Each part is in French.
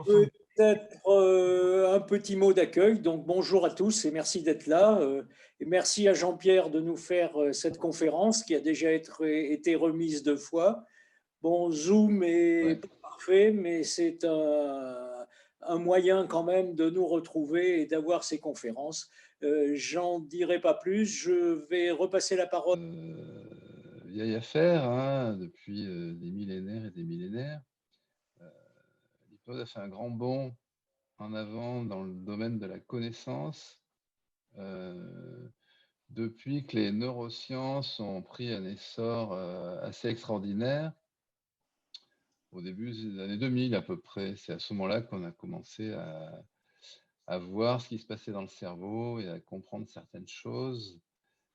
ensemble. Peut-être un petit mot d'accueil. Donc bonjour à tous et merci d'être là. Et merci à Jean-Pierre de nous faire cette conférence qui a déjà été remise 2 fois. Bon, Zoom est Ouais. pas parfait, mais c'est un moyen quand même de nous retrouver et d'avoir ces conférences. J'en dirai pas plus. Je vais repasser la parole. Vieille affaire, hein, depuis des millénaires et des millénaires. L'hypnose a fait un grand bond en avant dans le domaine de la connaissance depuis que les neurosciences ont pris un essor assez extraordinaire. Au début des années 2000 à peu près, c'est à ce moment-là qu'on a commencé à voir ce qui se passait dans le cerveau et à comprendre certaines choses,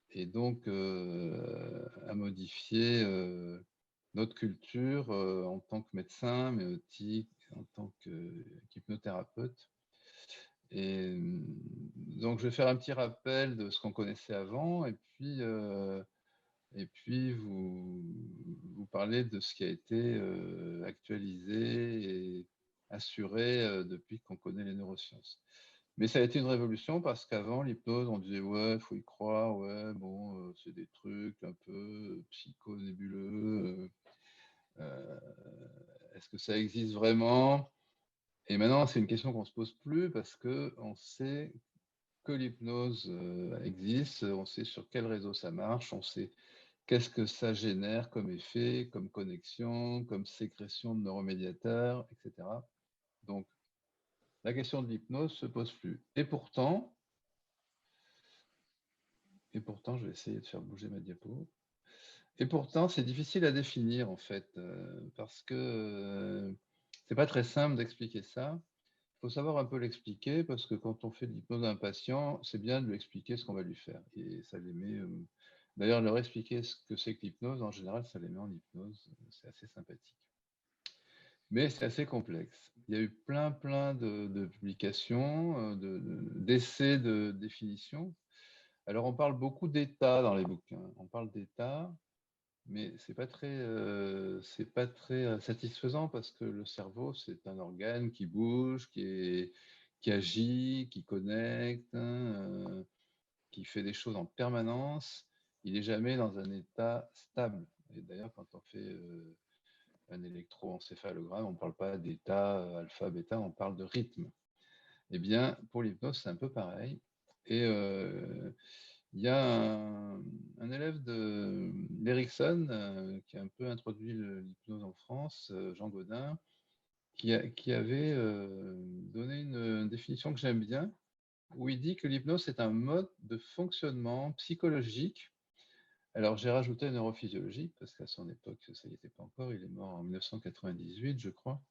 et donc à modifier notre culture en tant que médecin, mais aussi en tant qu'hypnothérapeute. Et donc, je vais faire un petit rappel de ce qu'on connaissait avant, et puis vous parler de ce qui a été actualisé et assuré depuis qu'on connaît les neurosciences. Mais ça a été une révolution parce qu'avant, l'hypnose, on disait ouais, il faut y croire, ouais, bon, c'est des trucs un peu psycho-nébuleux. Euh, Est-ce que ça existe vraiment? Et maintenant, c'est une question qu'on ne se pose plus parce qu'on sait que l'hypnose existe, on sait sur quel réseau ça marche, on sait qu'est-ce que ça génère comme effet, comme connexion, comme sécrétion de neuromédiateurs, etc. Donc, la question de l'hypnose ne se pose plus. Et pourtant, je vais essayer de faire bouger ma diapo. Et pourtant, c'est difficile à définir, en fait, parce que c'est pas très simple d'expliquer ça. Il faut savoir un peu l'expliquer, parce que quand on fait de l'hypnose à un patient, c'est bien de lui expliquer ce qu'on va lui faire. Et ça les met. D'ailleurs, leur expliquer ce que c'est que l'hypnose, en général, ça les met en hypnose. C'est assez sympathique. Mais c'est assez complexe. Il y a eu plein de publications, d'essais de définition. Alors, on parle beaucoup d'état dans les bouquins. On parle d'état, mais c'est pas très satisfaisant parce que le cerveau, c'est un organe qui bouge, qui agit, qui connecte, hein, qui fait des choses en permanence. Il n'est jamais dans un état stable. Et d'ailleurs, quand on fait un électroencéphalogramme, on ne parle pas d'état alpha, bêta, on parle de rythme. Eh bien, pour l'hypnose, c'est un peu pareil. Et il y a un élève d'Erickson qui a un peu introduit l'hypnose en France, Jean Godin, qui avait donné une définition que j'aime bien, où il dit que l'hypnose est un mode de fonctionnement psychologique. Alors j'ai rajouté neurophysiologique, parce qu'à son époque, ça n'y était pas encore, il est mort en 1998, je crois.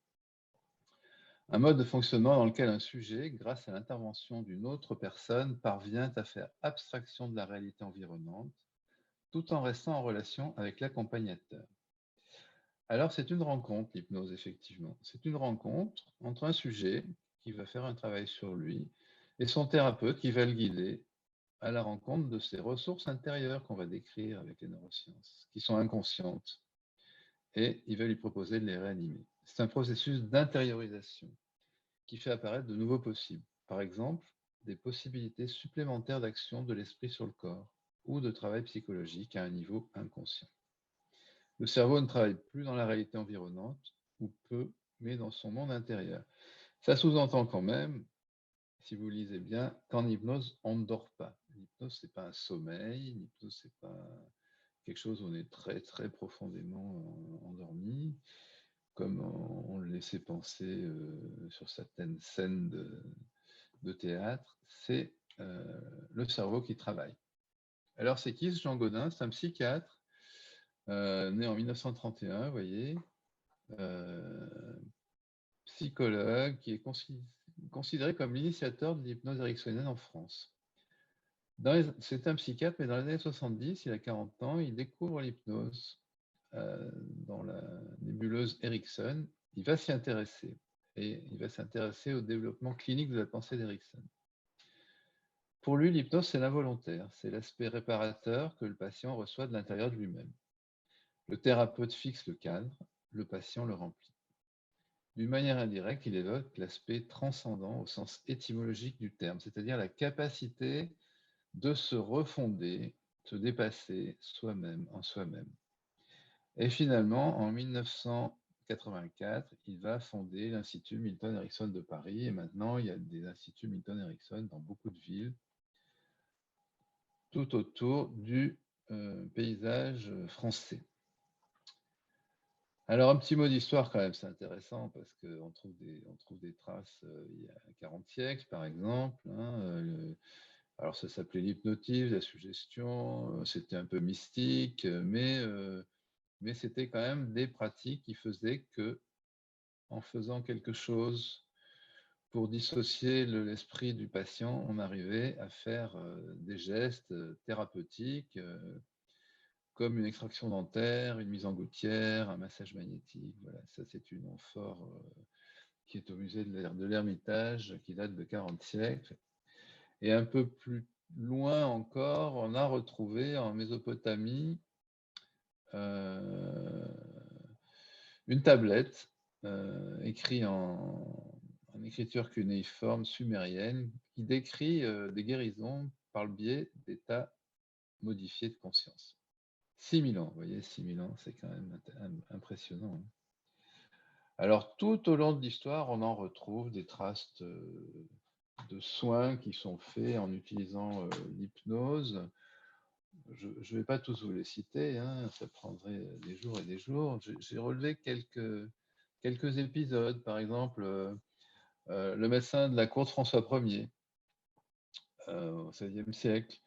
Un mode de fonctionnement dans lequel un sujet, grâce à l'intervention d'une autre personne, parvient à faire abstraction de la réalité environnante, tout en restant en relation avec l'accompagnateur. Alors c'est une rencontre, l'hypnose, effectivement. C'est une rencontre entre un sujet qui va faire un travail sur lui et son thérapeute qui va le guider à la rencontre de ces ressources intérieures qu'on va décrire avec les neurosciences, qui sont inconscientes, et il va lui proposer de les réanimer. C'est un processus d'intériorisation qui fait apparaître de nouveaux possibles. Par exemple, des possibilités supplémentaires d'action de l'esprit sur le corps ou de travail psychologique à un niveau inconscient. Le cerveau ne travaille plus dans la réalité environnante, ou peu, mais dans son monde intérieur. Ça sous-entend quand même, si vous lisez bien, qu'en hypnose, on ne dort pas. L'hypnose, ce n'est pas un sommeil, l'hypnose, ce n'est pas quelque chose où on est très profondément endormi, comme on le laissait penser sur certaines scènes de théâtre. C'est le cerveau qui travaille. Alors, c'est qui ce Jean Godin? C'est un psychiatre né en 1931, vous voyez, psychologue qui est considéré comme l'initiateur de l'hypnose ericksonienne en France. C'est un psychiatre, mais dans les années 70, il a 40 ans, il découvre l'hypnose dans la nébuleuse Erickson. Il va s'y intéresser, et il va s'intéresser au développement clinique de la pensée d'Erickson. Pour lui, l'hypnose, c'est l'involontaire, c'est l'aspect réparateur que le patient reçoit de l'intérieur de lui-même. Le thérapeute fixe le cadre, le patient le remplit. D'une manière indirecte, il évoque l'aspect transcendant au sens étymologique du terme, c'est-à-dire la capacité de se refonder, se dépasser soi-même en soi-même. Et finalement, en 1984, il va fonder l'Institut Milton Erickson de Paris. Et maintenant, il y a des instituts Milton Erickson dans beaucoup de villes, tout autour du paysage français. Alors, un petit mot d'histoire quand même, c'est intéressant parce qu'on trouve des traces il y a 40 siècles, par exemple. Alors, ça s'appelait l'hypnotisme, la suggestion, c'était un peu mystique, mais c'était quand même des pratiques qui faisaient que, en faisant quelque chose pour dissocier l'esprit du patient, on arrivait à faire des gestes thérapeutiques comme une extraction dentaire, une mise en gouttière, un massage magnétique. Voilà, ça c'est une amphore qui est au musée de l'Ermitage, qui date de 40 siècles. Et un peu plus loin encore, on a retrouvé en Mésopotamie une tablette écrite en écriture cunéiforme sumérienne qui décrit des guérisons par le biais d'états modifiés de conscience. 6000 ans, vous voyez, 6000 ans, c'est quand même impressionnant. Alors, tout au long de l'histoire, on en retrouve des traces de soins qui sont faits en utilisant l'hypnose. Je ne vais pas tous vous les citer, hein, ça prendrait des jours et des jours. J'ai relevé quelques épisodes, par exemple, le médecin de la cour de François Ier, au XVIe siècle,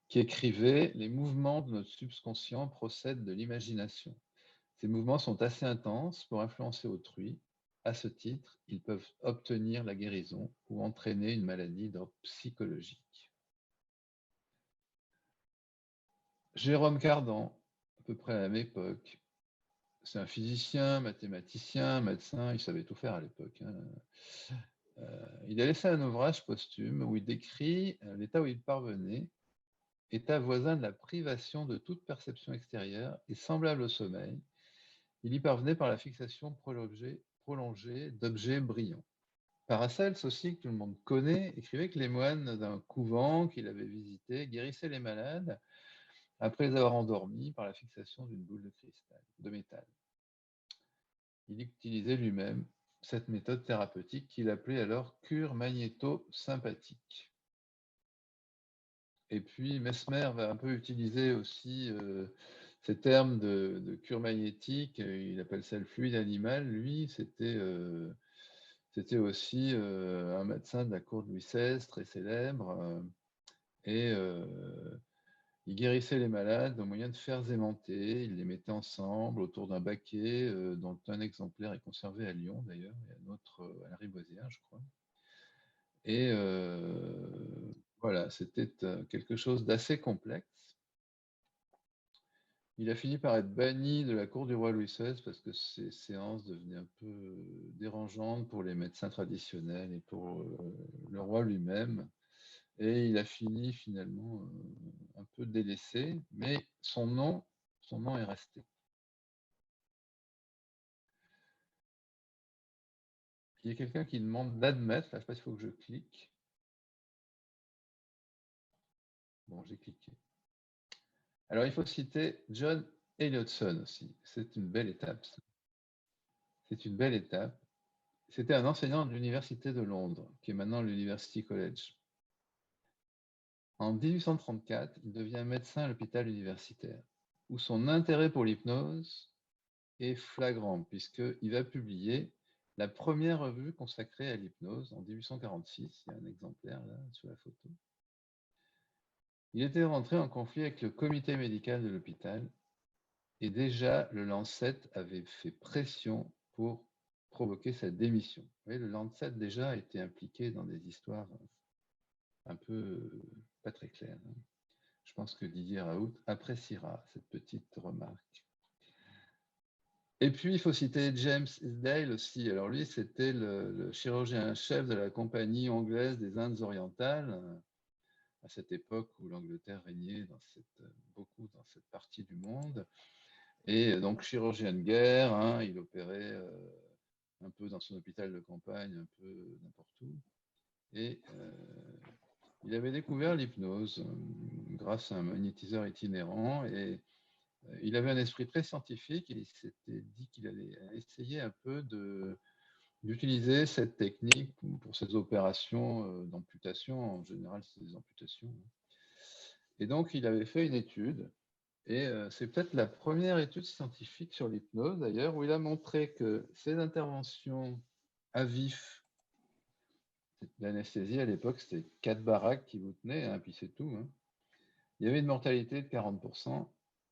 qui écrivait « Les mouvements de notre subconscient procèdent de l'imagination. Ces mouvements sont assez intenses pour influencer autrui. À ce titre, ils peuvent obtenir la guérison ou entraîner une maladie d'ordre psychologique. » Jérôme Cardan, à peu près à la même époque, c'est un physicien, mathématicien, médecin, il savait tout faire à l'époque. Il a laissé un ouvrage posthume où il décrit l'état où il parvenait, état voisin de la privation de toute perception extérieure et semblable au sommeil. Il y parvenait par la fixation prolongée d'objets brillants. Paracels aussi, que tout le monde connaît, écrivait que les moines d'un couvent qu'il avait visité guérissaient les malades après les avoir endormis par la fixation d'une boule de métal. Il utilisait lui-même cette méthode thérapeutique qu'il appelait alors cure magnéto-sympathique. Et puis Mesmer va un peu utiliser aussi ces termes de cure magnétique, il appelle ça le fluide animal. Lui, c'était aussi un médecin de la cour de Louis XVI, très célèbre, et il guérissait les malades au moyen de fers aimantés, il les mettait ensemble autour d'un baquet dont un exemplaire est conservé à Lyon d'ailleurs, et un autre à la Riboisière, je crois. Et voilà, c'était quelque chose d'assez complexe. Il a fini par être banni de la cour du roi Louis XVI parce que ces séances devenaient un peu dérangeantes pour les médecins traditionnels et pour le roi lui-même. Et il a fini finalement un peu délaissé, mais son nom est resté. Il y a quelqu'un qui demande d'admettre, là, je ne sais pas s'il faut que je clique. Bon, j'ai cliqué. Alors, il faut citer John Elliotson aussi. C'est une belle étape. C'est une belle étape. C'était un enseignant de l'Université de Londres, qui est maintenant l'University College. En 1834, il devient médecin à l'hôpital universitaire, où son intérêt pour l'hypnose est flagrant, puisqu'il va publier la première revue consacrée à l'hypnose en 1846. Il y a un exemplaire là sur la photo. Il était rentré en conflit avec le comité médical de l'hôpital et déjà le Lancet avait fait pression pour provoquer sa démission. Vous voyez, le Lancet déjà était impliqué dans des histoires un peu pas très claires. Je pense que Didier Raoult appréciera cette petite remarque. Et puis, il faut citer James Isdale aussi. Alors lui, c'était le chirurgien-chef de la compagnie anglaise des Indes orientales, à cette époque où l'Angleterre régnait beaucoup dans cette partie du monde. Et donc, chirurgien de guerre, hein, il opérait un peu dans son hôpital de campagne, un peu n'importe où. Et il avait découvert l'hypnose grâce à un magnétiseur itinérant et il avait un esprit très scientifique et il s'était dit qu'il allait essayer un peu d'utiliser cette technique pour ses opérations d'amputation. En général, c'est des amputations. Et donc, il avait fait une étude et c'est peut-être la première étude scientifique sur l'hypnose d'ailleurs, où il a montré que ces interventions à vif, l'anesthésie à l'époque, c'était 4 baraques qui vous tenaient, hein, puis c'est tout. Hein. Il y avait une mortalité de 40%,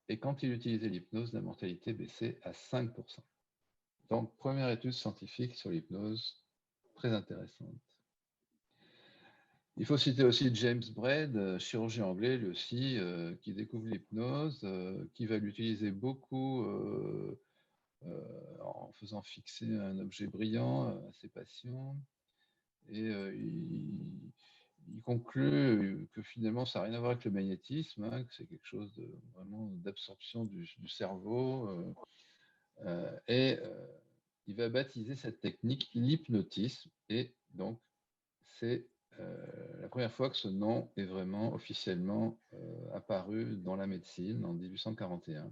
et quand il utilisait l'hypnose, la mortalité baissait à 5%. Donc, première étude scientifique sur l'hypnose, très intéressante. Il faut citer aussi James Braid, chirurgien anglais, lui aussi, qui découvre l'hypnose, qui va l'utiliser beaucoup en faisant fixer un objet brillant à ses patients. Et il conclut que finalement, ça n'a rien à voir avec le magnétisme, hein, que c'est quelque chose de, vraiment d'absorption du cerveau. Et il va baptiser cette technique l'hypnotisme. Et donc, c'est la première fois que ce nom est vraiment officiellement apparu dans la médecine en 1841.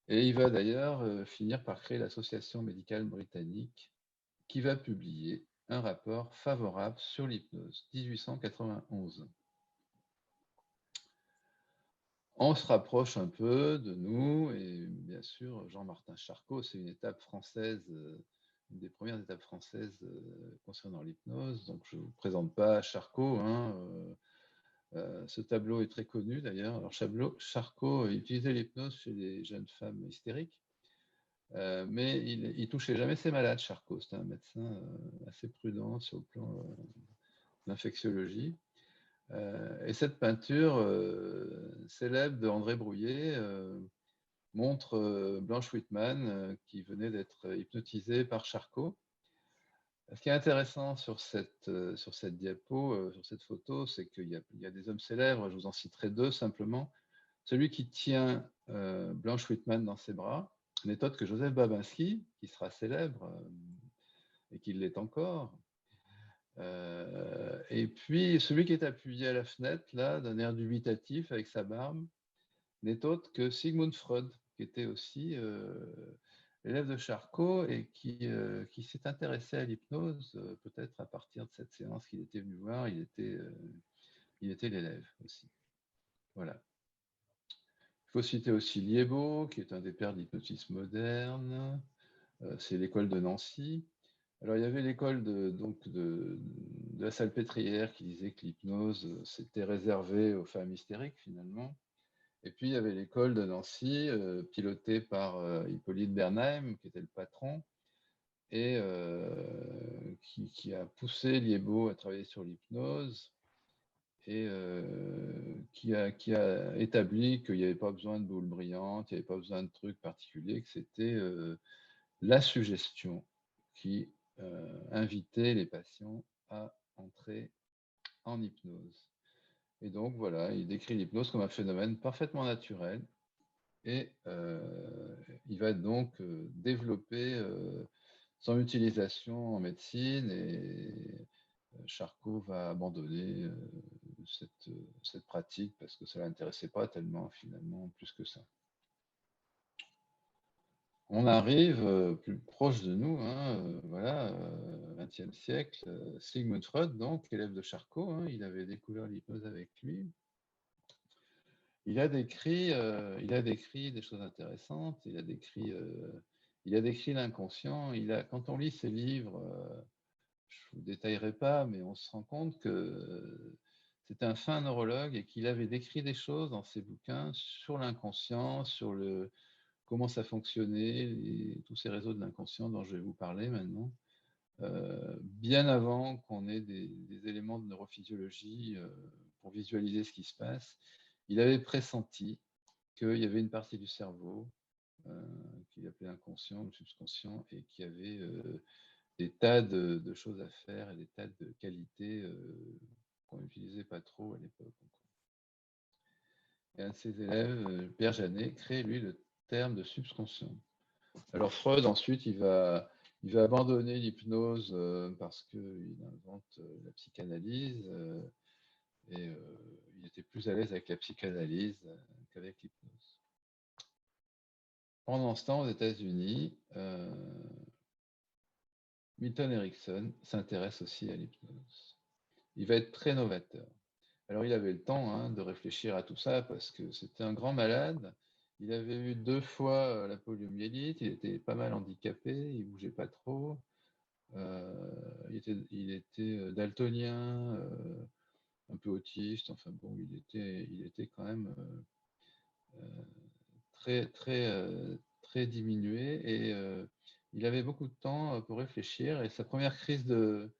Et il va d'ailleurs finir par créer l'Association médicale britannique qui va publier un rapport favorable sur l'hypnose, 1891. On se rapproche un peu de nous, et bien sûr, Jean-Martin Charcot, c'est une étape française, une des premières étapes françaises concernant l'hypnose. Donc, je ne vous présente pas Charcot. Hein, ce tableau est très connu d'ailleurs. Alors, Charcot utilisait l'hypnose chez les jeunes femmes hystériques. Mais il touchait jamais ses malades, Charcot. C'était un médecin assez prudent sur le plan de l'infectiologie. Et cette peinture célèbre de André Brouillet montre Blanche Whitman qui venait d'être hypnotisée par Charcot. Ce qui est intéressant sur cette diapo, sur cette photo, c'est qu'il y a des hommes célèbres, je vous en citerai 2 simplement. Celui qui tient Blanche Whitman dans ses bras n'est autre que Joseph Babinski, qui sera célèbre et qui l'est encore. Et puis, celui qui est appuyé à la fenêtre, là, d'un air dubitatif avec sa barbe, n'est autre que Sigmund Freud, qui était aussi l'élève de Charcot et qui s'est intéressé à l'hypnose, peut-être à partir de cette séance qu'il était venu voir. Il était l'élève aussi. Voilà. Il faut citer aussi Liébaud, qui est un des pères de l'hypnotisme moderne. C'est l'école de Nancy. Alors, il y avait l'école de la Salpêtrière qui disait que l'hypnose, c'était réservé aux femmes hystériques, finalement. Et puis, il y avait l'école de Nancy, pilotée par Hippolyte Bernheim, qui était le patron, et qui a poussé Liébaud à travailler sur l'hypnose, et qui a établi qu'il n'y avait pas besoin de boules brillantes, il n'y avait pas besoin de trucs particuliers, que c'était la suggestion qui invitait les patients à entrer en hypnose. Et donc voilà, il décrit l'hypnose comme un phénomène parfaitement naturel et il va donc développer son utilisation en médecine et Charcot va abandonner cette pratique parce que ça ne l'intéressait pas tellement finalement plus que ça. On arrive plus proche de nous, hein, voilà, 20e siècle, Sigmund Freud, donc, élève de Charcot, hein, il avait découvert l'hypnose avec lui. Il a décrit des choses intéressantes, il a décrit l'inconscient. Quand on lit ses livres, je ne vous détaillerai pas, mais on se rend compte que c'est un fin neurologue et qu'il avait décrit des choses dans ses bouquins sur l'inconscient, sur comment ça fonctionnait, tous ces réseaux de l'inconscient dont je vais vous parler maintenant, bien avant qu'on ait des éléments de neurophysiologie pour visualiser ce qui se passe. Il avait pressenti qu'il y avait une partie du cerveau qu'il appelait inconscient ou subconscient et qui avait des tas de choses à faire et des tas de qualités qu'on n'utilisait pas trop à l'époque. Et un de ses élèves, Pierre Janet, crée lui le terme de subconscient. Alors Freud ensuite il va Il va abandonner l'hypnose parce qu'il invente la psychanalyse et il était plus à l'aise avec la psychanalyse qu'avec l'hypnose. Pendant ce temps, aux États-Unis, Milton Erickson s'intéresse aussi à l'hypnose. Il va être très novateur. Alors, il avait le temps de réfléchir à tout ça parce que c'était un grand malade. Il avait eu 2 fois la poliomyélite, il était pas mal handicapé, il bougeait pas trop. Il était daltonien, un peu autiste, enfin bon, il était quand même très, très, très diminué et il avait beaucoup de temps pour réfléchir. Et sa première crise de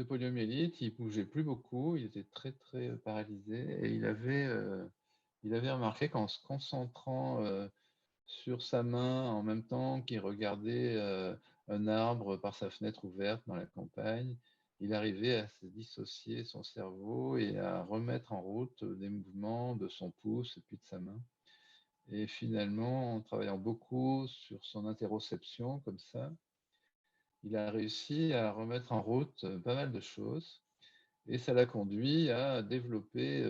poliomyélite, il bougeait plus beaucoup, il était très, très paralysé et il avait remarqué qu'en se concentrant sur sa main en même temps qu'il regardait un arbre par sa fenêtre ouverte dans la campagne, il arrivait à se dissocier son cerveau et à remettre en route des mouvements de son pouce et puis de sa main. Et finalement, en travaillant beaucoup sur son interoception comme ça, il a réussi à remettre en route pas mal de choses. Et ça l'a conduit à développer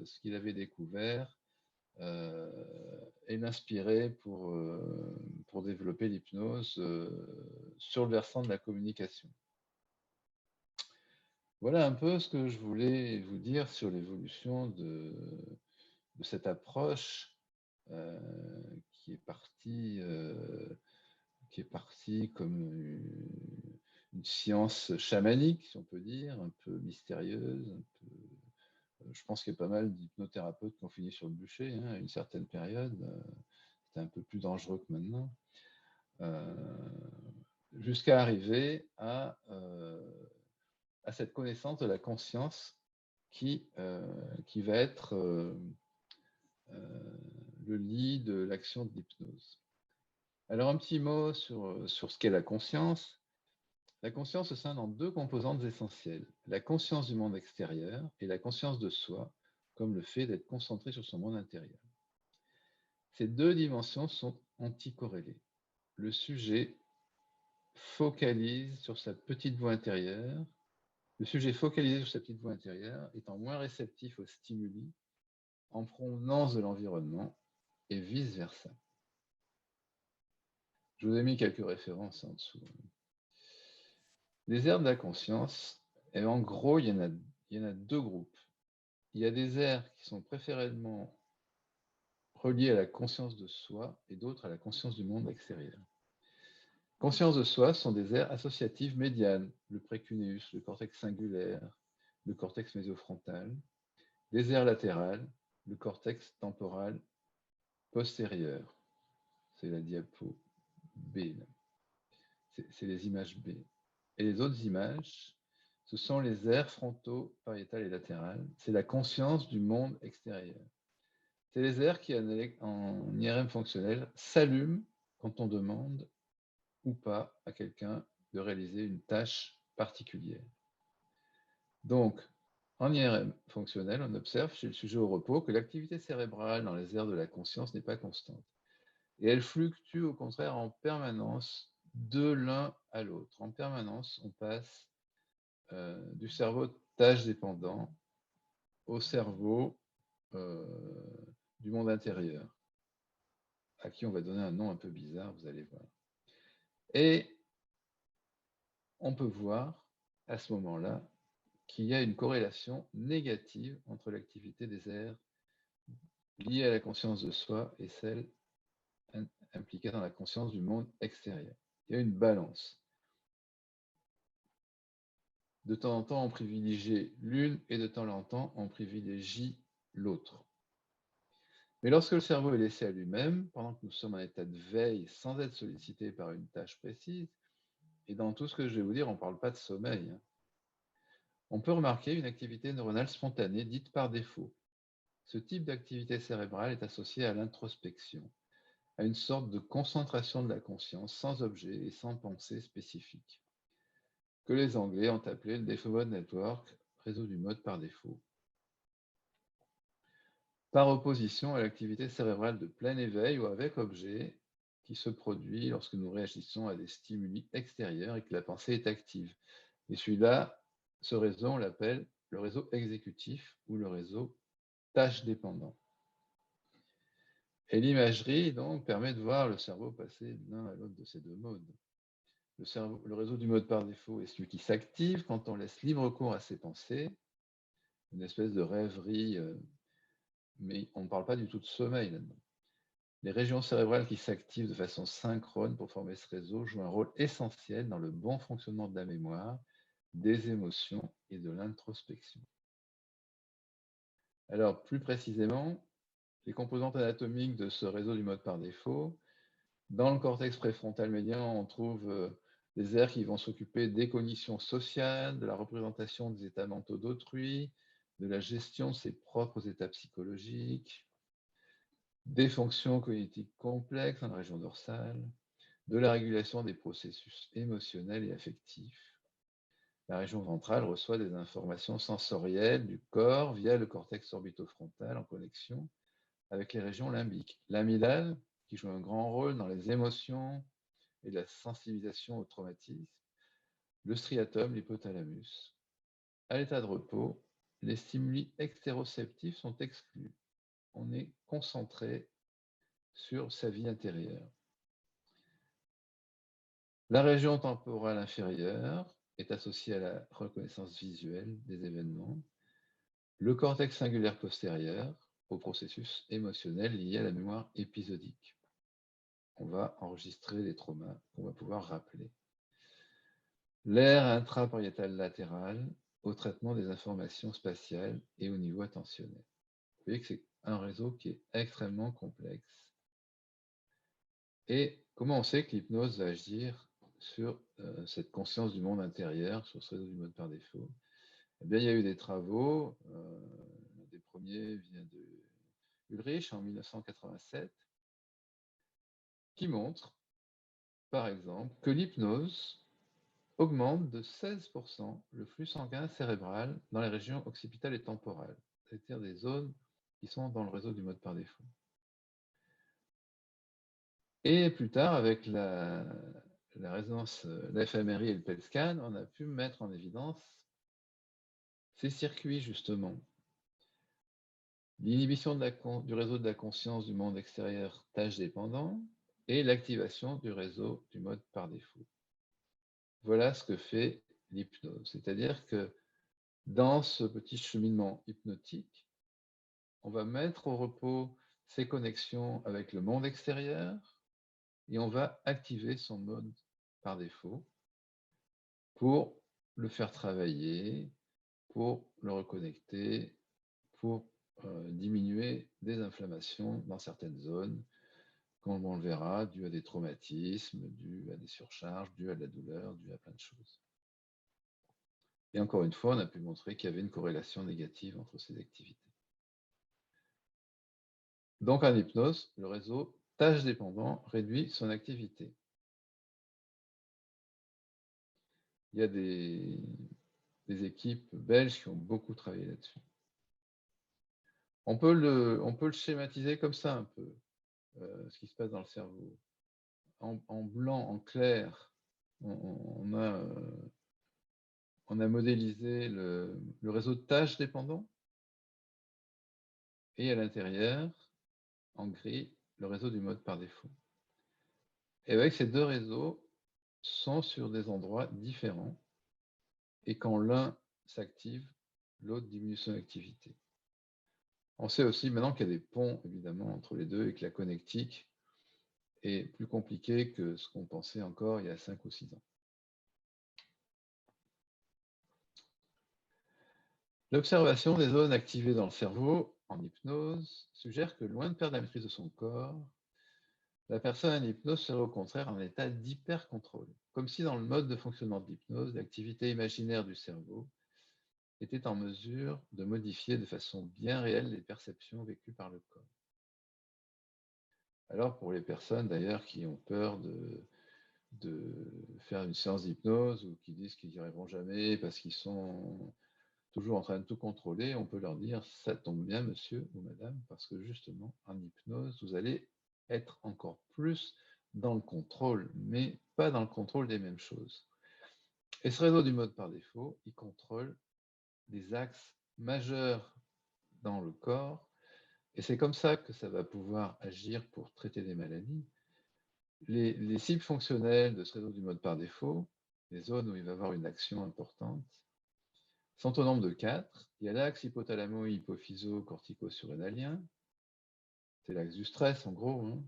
ce qu'il avait découvert et l'inspirer pour développer l'hypnose sur le versant de la communication. Voilà un peu ce que je voulais vous dire sur l'évolution de cette approche euh, qui est partie comme une science chamanique, si on peut dire, un peu mystérieuse, je pense qu'il y a pas mal d'hypnothérapeutes qui ont fini sur le bûcher à une certaine période. C'était un peu plus dangereux que maintenant. Jusqu'à arriver à cette connaissance de la conscience qui va être le lit de l'action de l'hypnose. Alors un petit mot sur ce qu'est la conscience. La conscience se scinde en 2 composantes essentielles, la conscience du monde extérieur et la conscience de soi, comme le fait d'être concentré sur son monde intérieur. Ces 2 dimensions sont anticorrélées. Le sujet focalise sur sa petite voix intérieure. Le sujet focalisé sur sa petite voix intérieure étant moins réceptif aux stimuli en provenance de l'environnement et vice-versa. Je vous ai mis quelques références en dessous. Les aires de la conscience, et en gros, il y en a 2 groupes. Il y a des aires qui sont préférablement reliées à la conscience de soi et d'autres à la conscience du monde extérieur. Conscience de soi sont des aires associatives médianes, le précuneus, le cortex singulaire, le cortex mésofrontal, des aires latérales, le cortex temporal postérieur. C'est la diapo B. C'est les images B. Et les autres images, ce sont les aires frontaux, pariétales et latérales. C'est la conscience du monde extérieur. C'est les aires qui, en IRM fonctionnel, s'allument quand on demande ou pas à quelqu'un de réaliser une tâche particulière. Donc, en IRM fonctionnel, on observe chez le sujet au repos que l'activité cérébrale dans les aires de la conscience n'est pas constante. Et elle fluctue au contraire en permanence de l'un à l'autre. En permanence, on passe du cerveau tâche dépendant au cerveau du monde intérieur, à qui on va donner un nom un peu bizarre, vous allez voir. Et on peut voir à ce moment-là qu'il y a une corrélation négative entre l'activité des aires liées à la conscience de soi et celle impliquée dans la conscience du monde extérieur. Il y a une balance. De temps en temps, on privilégie l'une et de temps en temps, on privilégie l'autre. Mais lorsque le cerveau est laissé à lui-même, pendant que nous sommes en état de veille sans être sollicité par une tâche précise, et dans tout ce que je vais vous dire, on ne parle pas de sommeil, on peut remarquer une activité neuronale spontanée dite par défaut. Ce type d'activité cérébrale est associé à l'introspection, à une sorte de concentration de la conscience sans objet et sans pensée spécifique, que les Anglais ont appelé le Default Mode Network, réseau du mode par défaut, par opposition à l'activité cérébrale de plein éveil ou avec objet, qui se produit lorsque nous réagissons à des stimuli extérieurs et que la pensée est active. Et celui-là, ce réseau, on l'appelle le réseau exécutif ou le réseau tâche dépendant. Et l'imagerie, donc, permet de voir le cerveau passer de l'un à l'autre de ces deux modes. Le réseau du mode par défaut est celui qui s'active quand on laisse libre cours à ses pensées, une espèce de rêverie, mais on ne parle pas du tout de sommeil là-dedans. Les régions cérébrales qui s'activent de façon synchrone pour former ce réseau jouent un rôle essentiel dans le bon fonctionnement de la mémoire, des émotions et de l'introspection. Alors, plus précisément, les composantes anatomiques de ce réseau du mode par défaut, dans le cortex préfrontal médian, on trouve des aires qui vont s'occuper des cognitions sociales, de la représentation des états mentaux d'autrui, de la gestion de ses propres états psychologiques, des fonctions cognitives complexes dans la région dorsale, de la régulation des processus émotionnels et affectifs. La région ventrale reçoit des informations sensorielles du corps via le cortex orbitofrontal en connexion avec les régions limbiques. L'amygdale, qui joue un grand rôle dans les émotions et la sensibilisation au traumatisme, le striatum, l'hypothalamus. À l'état de repos, les stimuli extéroceptifs sont exclus. On est concentré sur sa vie intérieure. La région temporale inférieure est associée à la reconnaissance visuelle des événements. Le cortex singulaire postérieur au processus émotionnel lié à la mémoire épisodique. On va enregistrer les traumas qu'on va pouvoir rappeler. L'aire intrapariétale latérale au traitement des informations spatiales et au niveau attentionnel. Vous voyez que c'est un réseau qui est extrêmement complexe. Et comment on sait que l'hypnose va agir sur cette conscience du monde intérieur, sur ce réseau du mode par défaut? Eh bien, il y a eu des travaux, l'un des premiers vient de Ulrich en 1987, qui montrent, par exemple, que l'hypnose augmente de 16% le flux sanguin cérébral dans les régions occipitales et temporales, c'est-à-dire des zones qui sont dans le réseau du mode par défaut. Et plus tard, avec la résonance, l'FMRI et le PET scan, on a pu mettre en évidence ces circuits, justement. L'inhibition du réseau de la conscience du monde extérieur tâche dépendant et l'activation du réseau du mode par défaut. Voilà ce que fait l'hypnose. C'est-à-dire que dans ce petit cheminement hypnotique, on va mettre au repos ses connexions avec le monde extérieur et on va activer son mode par défaut pour le faire travailler, pour le reconnecter, pour diminuer des inflammations dans certaines zones, comme on le verra, dues à des traumatismes, dues à des surcharges, dues à de la douleur, dues à plein de choses. Et encore une fois, on a pu montrer qu'il y avait une corrélation négative entre ces activités. Donc en hypnose, le réseau tâche dépendant réduit son activité. Il y a des équipes belges qui ont beaucoup travaillé là-dessus. On peut le schématiser comme ça un peu, ce qui se passe dans le cerveau. En blanc, en clair, on a modélisé le réseau de tâches dépendant, et à l'intérieur, en gris, le réseau du mode par défaut. Et avec ces deux réseaux sont sur des endroits différents, et quand l'un s'active, l'autre diminue son activité. On sait aussi maintenant qu'il y a des ponts, évidemment, entre les deux, et que la connectique est plus compliquée que ce qu'on pensait encore il y a 5 ou 6 ans. L'observation des zones activées dans le cerveau en hypnose suggère que, loin de perdre la maîtrise de son corps, la personne en hypnose serait au contraire en état d'hyper-contrôle, comme si dans le mode de fonctionnement de l'hypnose, l'activité imaginaire du cerveau était en mesure de modifier de façon bien réelle les perceptions vécues par le corps. Alors pour les personnes d'ailleurs qui ont peur de faire une séance d'hypnose ou qui disent qu'ils n'y arriveront jamais parce qu'ils sont toujours en train de tout contrôler, on peut leur dire « ça tombe bien monsieur ou madame, parce que justement en hypnose, vous allez être encore plus dans le contrôle, mais pas dans le contrôle des mêmes choses. Et ce réseau du mode par défaut, il contrôle des axes majeurs dans le corps, et c'est comme ça que ça va pouvoir agir pour traiter des maladies. Les cibles fonctionnelles de ce réseau du mode par défaut, les zones où il va y avoir une action importante, sont au nombre de 4. Il y a l'axe hypothalamo-hypophyso-cortico-surrénalien, c'est l'axe du stress en gros, hein.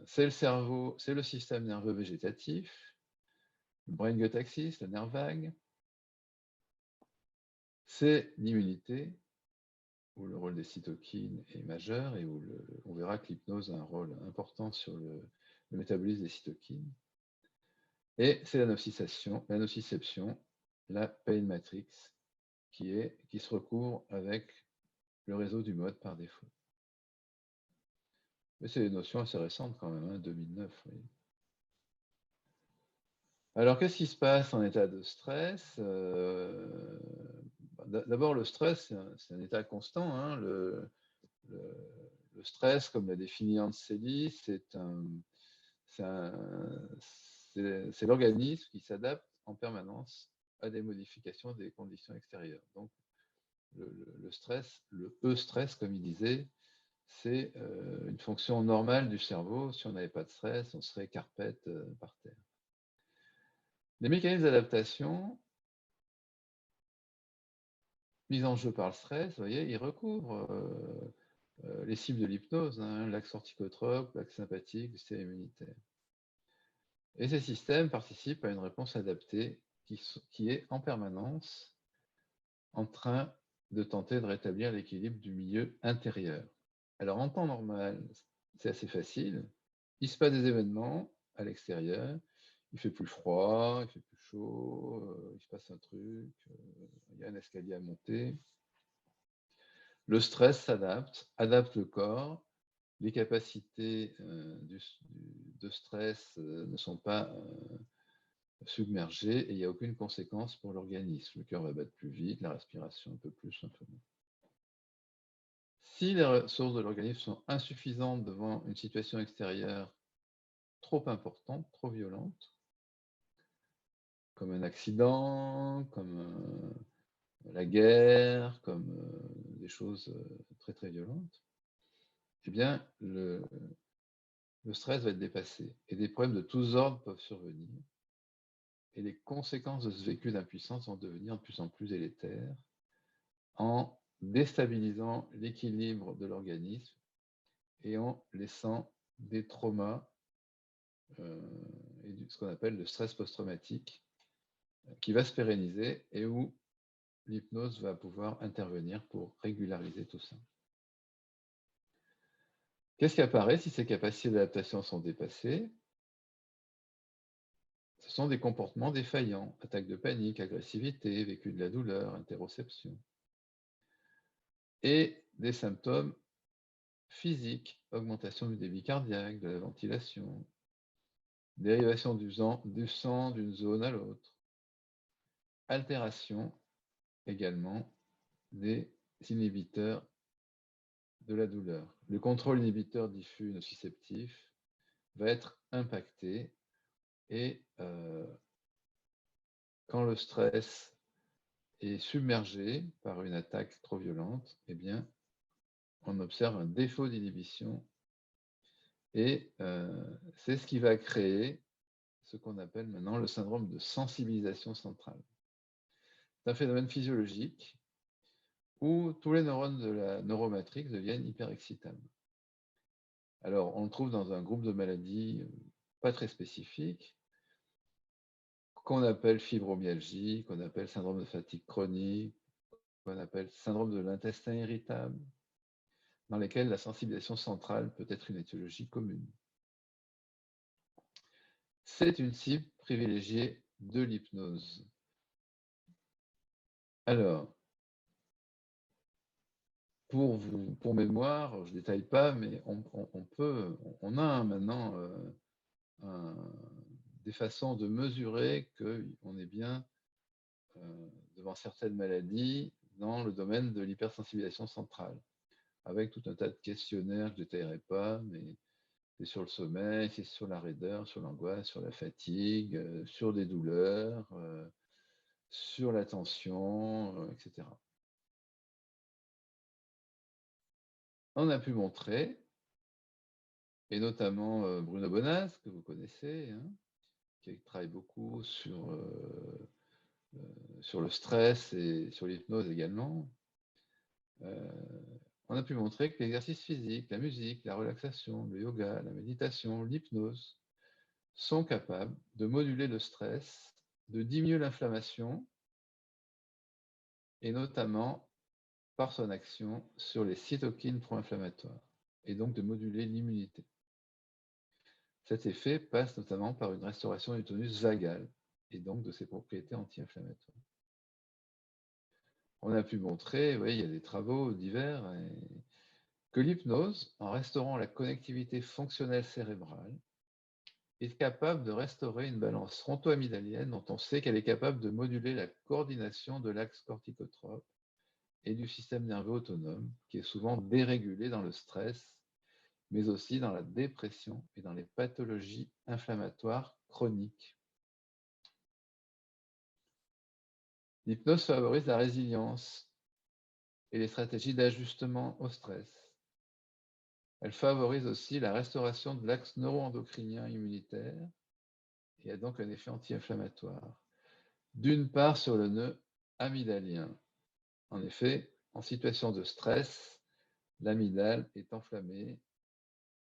C'est le cerveau, c'est le système nerveux végétatif, le brain gut axis, le nerf vague, c'est l'immunité, où le rôle des cytokines est majeur et où on verra que l'hypnose a un rôle important sur le métabolisme des cytokines. Et c'est la nociception, la pain matrix, qui se recouvre avec le réseau du mode par défaut. Mais c'est des notions assez récentes quand même, hein, 2009. Oui. Alors, qu'est-ce qui se passe en état de stress? D'abord, le stress, c'est un état constant, hein. Le stress, comme l'a défini Hans Selye, c'est l'organisme qui s'adapte en permanence à des modifications des conditions extérieures. Donc, le stress, le E-stress, comme il disait, c'est une fonction normale du cerveau. Si on n'avait pas de stress, on serait carpette par terre. Les mécanismes d'adaptation mis en jeu par le stress, vous voyez, ils recouvrent les cibles de l'hypnose, hein, l'axe corticotrope, l'axe sympathique, le système immunitaire. Et ces systèmes participent à une réponse adaptée qui est en permanence en train de tenter de rétablir l'équilibre du milieu intérieur. Alors en temps normal, c'est assez facile. Il se passe des événements à l'extérieur. Il fait plus froid, il fait plus chaud, il se passe un truc, il y a un escalier à monter. Le stress s'adapte, adapte le corps. Les capacités de stress ne sont pas submergées et il n'y a aucune conséquence pour l'organisme. Le cœur va battre plus vite, la respiration un peu plus simplement. Si les ressources de l'organisme sont insuffisantes devant une situation extérieure trop importante, trop violente, comme un accident, comme la guerre, comme des choses très très violentes, eh bien le stress va être dépassé et des problèmes de tous ordres peuvent survenir et les conséquences de ce vécu d'impuissance vont devenir de plus en plus délétères en déstabilisant l'équilibre de l'organisme et en laissant des traumas et ce qu'on appelle le stress post-traumatique qui va se pérenniser et où l'hypnose va pouvoir intervenir pour régulariser tout ça. Qu'est-ce qui apparaît si ces capacités d'adaptation sont dépassées? Ce sont des comportements défaillants, attaques de panique, agressivité, vécu de la douleur, interoception. Et des symptômes physiques, augmentation du débit cardiaque, de la ventilation, dérivation du sang d'une zone à l'autre, altération également des inhibiteurs de la douleur. Le contrôle inhibiteur diffus nociceptif va être impacté et quand le stress est submergé par une attaque trop violente, eh bien, on observe un défaut d'inhibition et c'est ce qui va créer ce qu'on appelle maintenant le syndrome de sensibilisation centrale. C'est un phénomène physiologique où tous les neurones de la neuromatrix deviennent hyperexcitables. Alors, on le trouve dans un groupe de maladies pas très spécifiques, qu'on appelle fibromyalgie, qu'on appelle syndrome de fatigue chronique, qu'on appelle syndrome de l'intestin irritable, dans lesquels la sensibilisation centrale peut être une étiologie commune. C'est une cible privilégiée de l'hypnose. Alors, pour mémoire, je ne détaille pas, mais on a maintenant des façons de mesurer qu'on est bien devant certaines maladies dans le domaine de l'hypersensibilisation centrale, avec tout un tas de questionnaires que je ne détaillerai pas, mais C'est sur le sommeil, c'est sur la raideur, sur l'angoisse, sur la fatigue, sur des douleurs, sur la tension, etc. On a pu montrer, et notamment Bruno Bonas, que vous connaissez, hein, qui travaille beaucoup sur le stress et sur l'hypnose également, on a pu montrer que l'exercice physique, la musique, la relaxation, le yoga, la méditation, l'hypnose sont capables de moduler le stress, de diminuer l'inflammation, et notamment par son action sur les cytokines pro-inflammatoires, et donc de moduler l'immunité. Cet effet passe notamment par une restauration du tonus vagal, et donc de ses propriétés anti-inflammatoires. On a pu montrer, oui, il y a des travaux divers, que l'hypnose, en restaurant la connectivité fonctionnelle cérébrale, est capable de restaurer une balance fronto-amygdalienne dont on sait qu'elle est capable de moduler la coordination de l'axe corticotrope et du système nerveux autonome, qui est souvent dérégulé dans le stress, mais aussi dans la dépression et dans les pathologies inflammatoires chroniques. L'hypnose favorise la résilience et les stratégies d'ajustement au stress. Elle favorise aussi la restauration de l'axe neuro-endocrinien immunitaire et a donc un effet anti-inflammatoire. D'une part sur le nœud amygdalien. En effet, en situation de stress, l'amygdale est enflammée,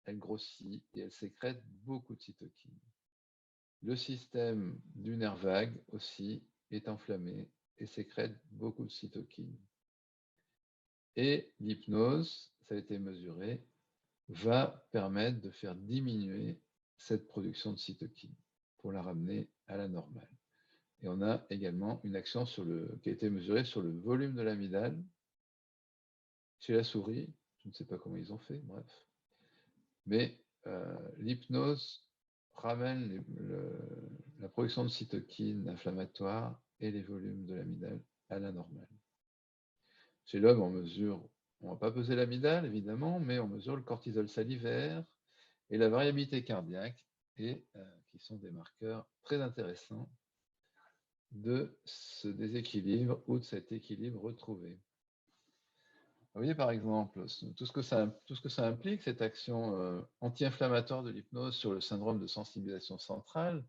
elle grossit et elle sécrète beaucoup de cytokines. Le système du nerf vague aussi est enflammé et sécrète beaucoup de cytokines. Et l'hypnose, ça a été mesuré, va permettre de faire diminuer cette production de cytokines pour la ramener à la normale. Et on a également une action qui a été mesurée sur le volume de l'amygdale chez la souris. Je ne sais pas comment ils ont fait, bref. Mais l'hypnose ramène la production de cytokines inflammatoires et les volumes de l'amygdale à la normale. Chez l'homme, on ne va pas peser l'amygdale évidemment, mais on mesure le cortisol salivaire et la variabilité cardiaque, qui sont des marqueurs très intéressants de ce déséquilibre ou de cet équilibre retrouvé. Vous voyez par exemple tout ce que ça implique, cette action anti-inflammatoire de l'hypnose sur le syndrome de sensibilisation centrale,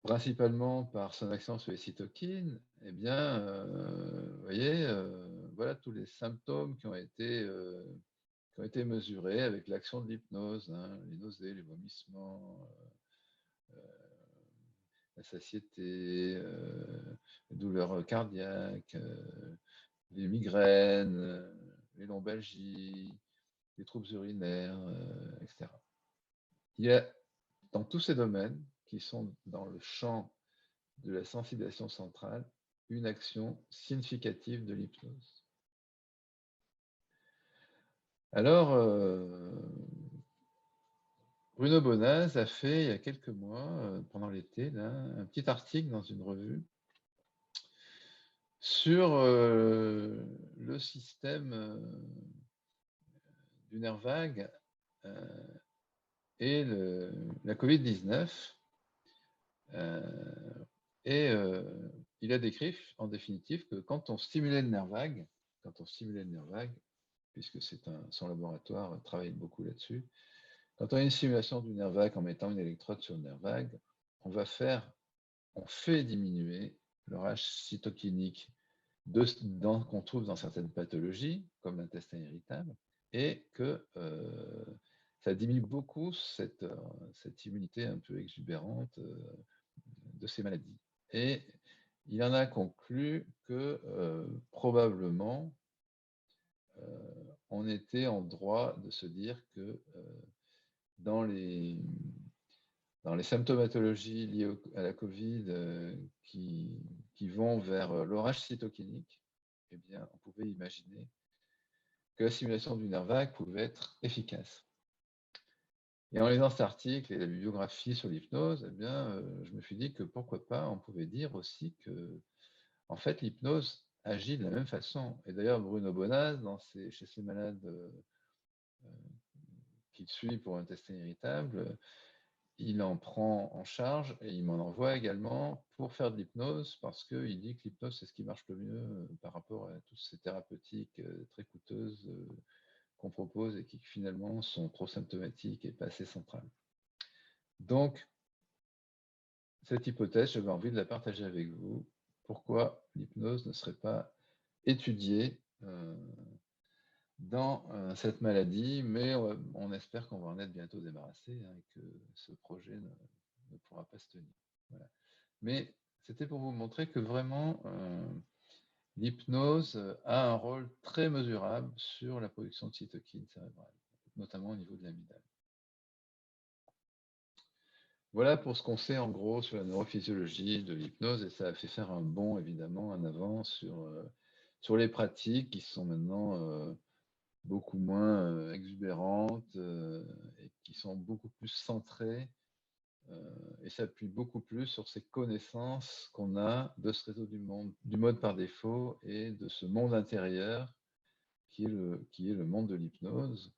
principalement par son action sur les cytokines. Eh bien, vous voyez, voilà tous les symptômes qui ont été mesurés avec l'action de l'hypnose, hein, les nausées, les vomissements, la satiété, les douleurs cardiaques, les migraines, les lombalgies, les troubles urinaires, etc. Il y a dans tous ces domaines qui sont dans le champ de la sensibilisation centrale une action significative de l'hypnose. Alors, Bruno Bonas a fait il y a quelques mois, pendant l'été, un petit article dans une revue sur le système du nerf vague et la Covid-19. Il a décrit en définitive que quand on stimulait le nerf vague, puisque son laboratoire travaille beaucoup là-dessus, quand on a une stimulation du nerf vague en mettant une électrode sur le nerf vague, on fait diminuer le RH cytokinique qu'on trouve dans certaines pathologies, comme l'intestin irritable, et que ça diminue beaucoup cette immunité un peu exubérante de ces maladies. Et il en a conclu que probablement on était en droit de se dire que dans les symptomatologies liées à la Covid qui vont vers l'orage cytokinique, eh bien, on pouvait imaginer que la stimulation du nerf vague pouvait être efficace. Et en lisant cet article et la bibliographie sur l'hypnose, eh bien, je me suis dit que pourquoi pas, on pouvait dire aussi que, en fait, l'hypnose agit de la même façon. Et d'ailleurs, Bruno Bonas, chez ces malades qu'il suit pour un intestin irritable, il en prend en charge et il m'en envoie également pour faire de l'hypnose parce qu'il dit que l'hypnose, c'est ce qui marche le mieux par rapport à toutes ces thérapeutiques très coûteuses qu'on propose et qui finalement sont trop symptomatiques et pas assez centrales. Donc, cette hypothèse, j'avais envie de la partager avec vous. Pourquoi l'hypnose ne serait pas étudiée dans cette maladie, mais on espère qu'on va en être bientôt débarrassé et que ce projet ne pourra pas se tenir. Voilà. Mais c'était pour vous montrer que vraiment, l'hypnose a un rôle très mesurable sur la production de cytokines cérébrales, notamment au niveau de l'amygdale. Voilà pour ce qu'on sait en gros sur la neurophysiologie de l'hypnose, et ça a fait faire un bond évidemment en avant sur les pratiques qui sont maintenant beaucoup moins exubérantes et qui sont beaucoup plus centrées et s'appuient beaucoup plus sur ces connaissances qu'on a de ce réseau du mode par défaut et de ce monde intérieur qui est le monde de l'hypnose,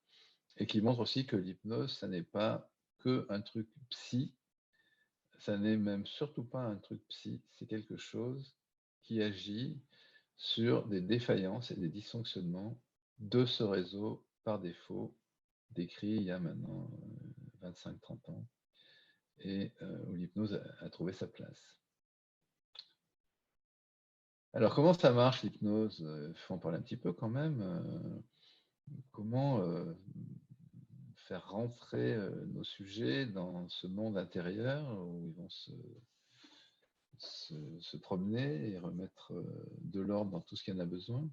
et qui montre aussi que l'hypnose, ça n'est pas que un truc psy, ça n'est même surtout pas un truc psy, c'est quelque chose qui agit sur des défaillances et des dysfonctionnements de ce réseau par défaut, décrit il y a maintenant 25-30 ans, et où l'hypnose a trouvé sa place. Alors, comment ça marche l'hypnose? Il faut en parler un petit peu quand même. Comment faire rentrer nos sujets dans ce monde intérieur où ils vont se promener et remettre de l'ordre dans tout ce qu'il y en a besoin.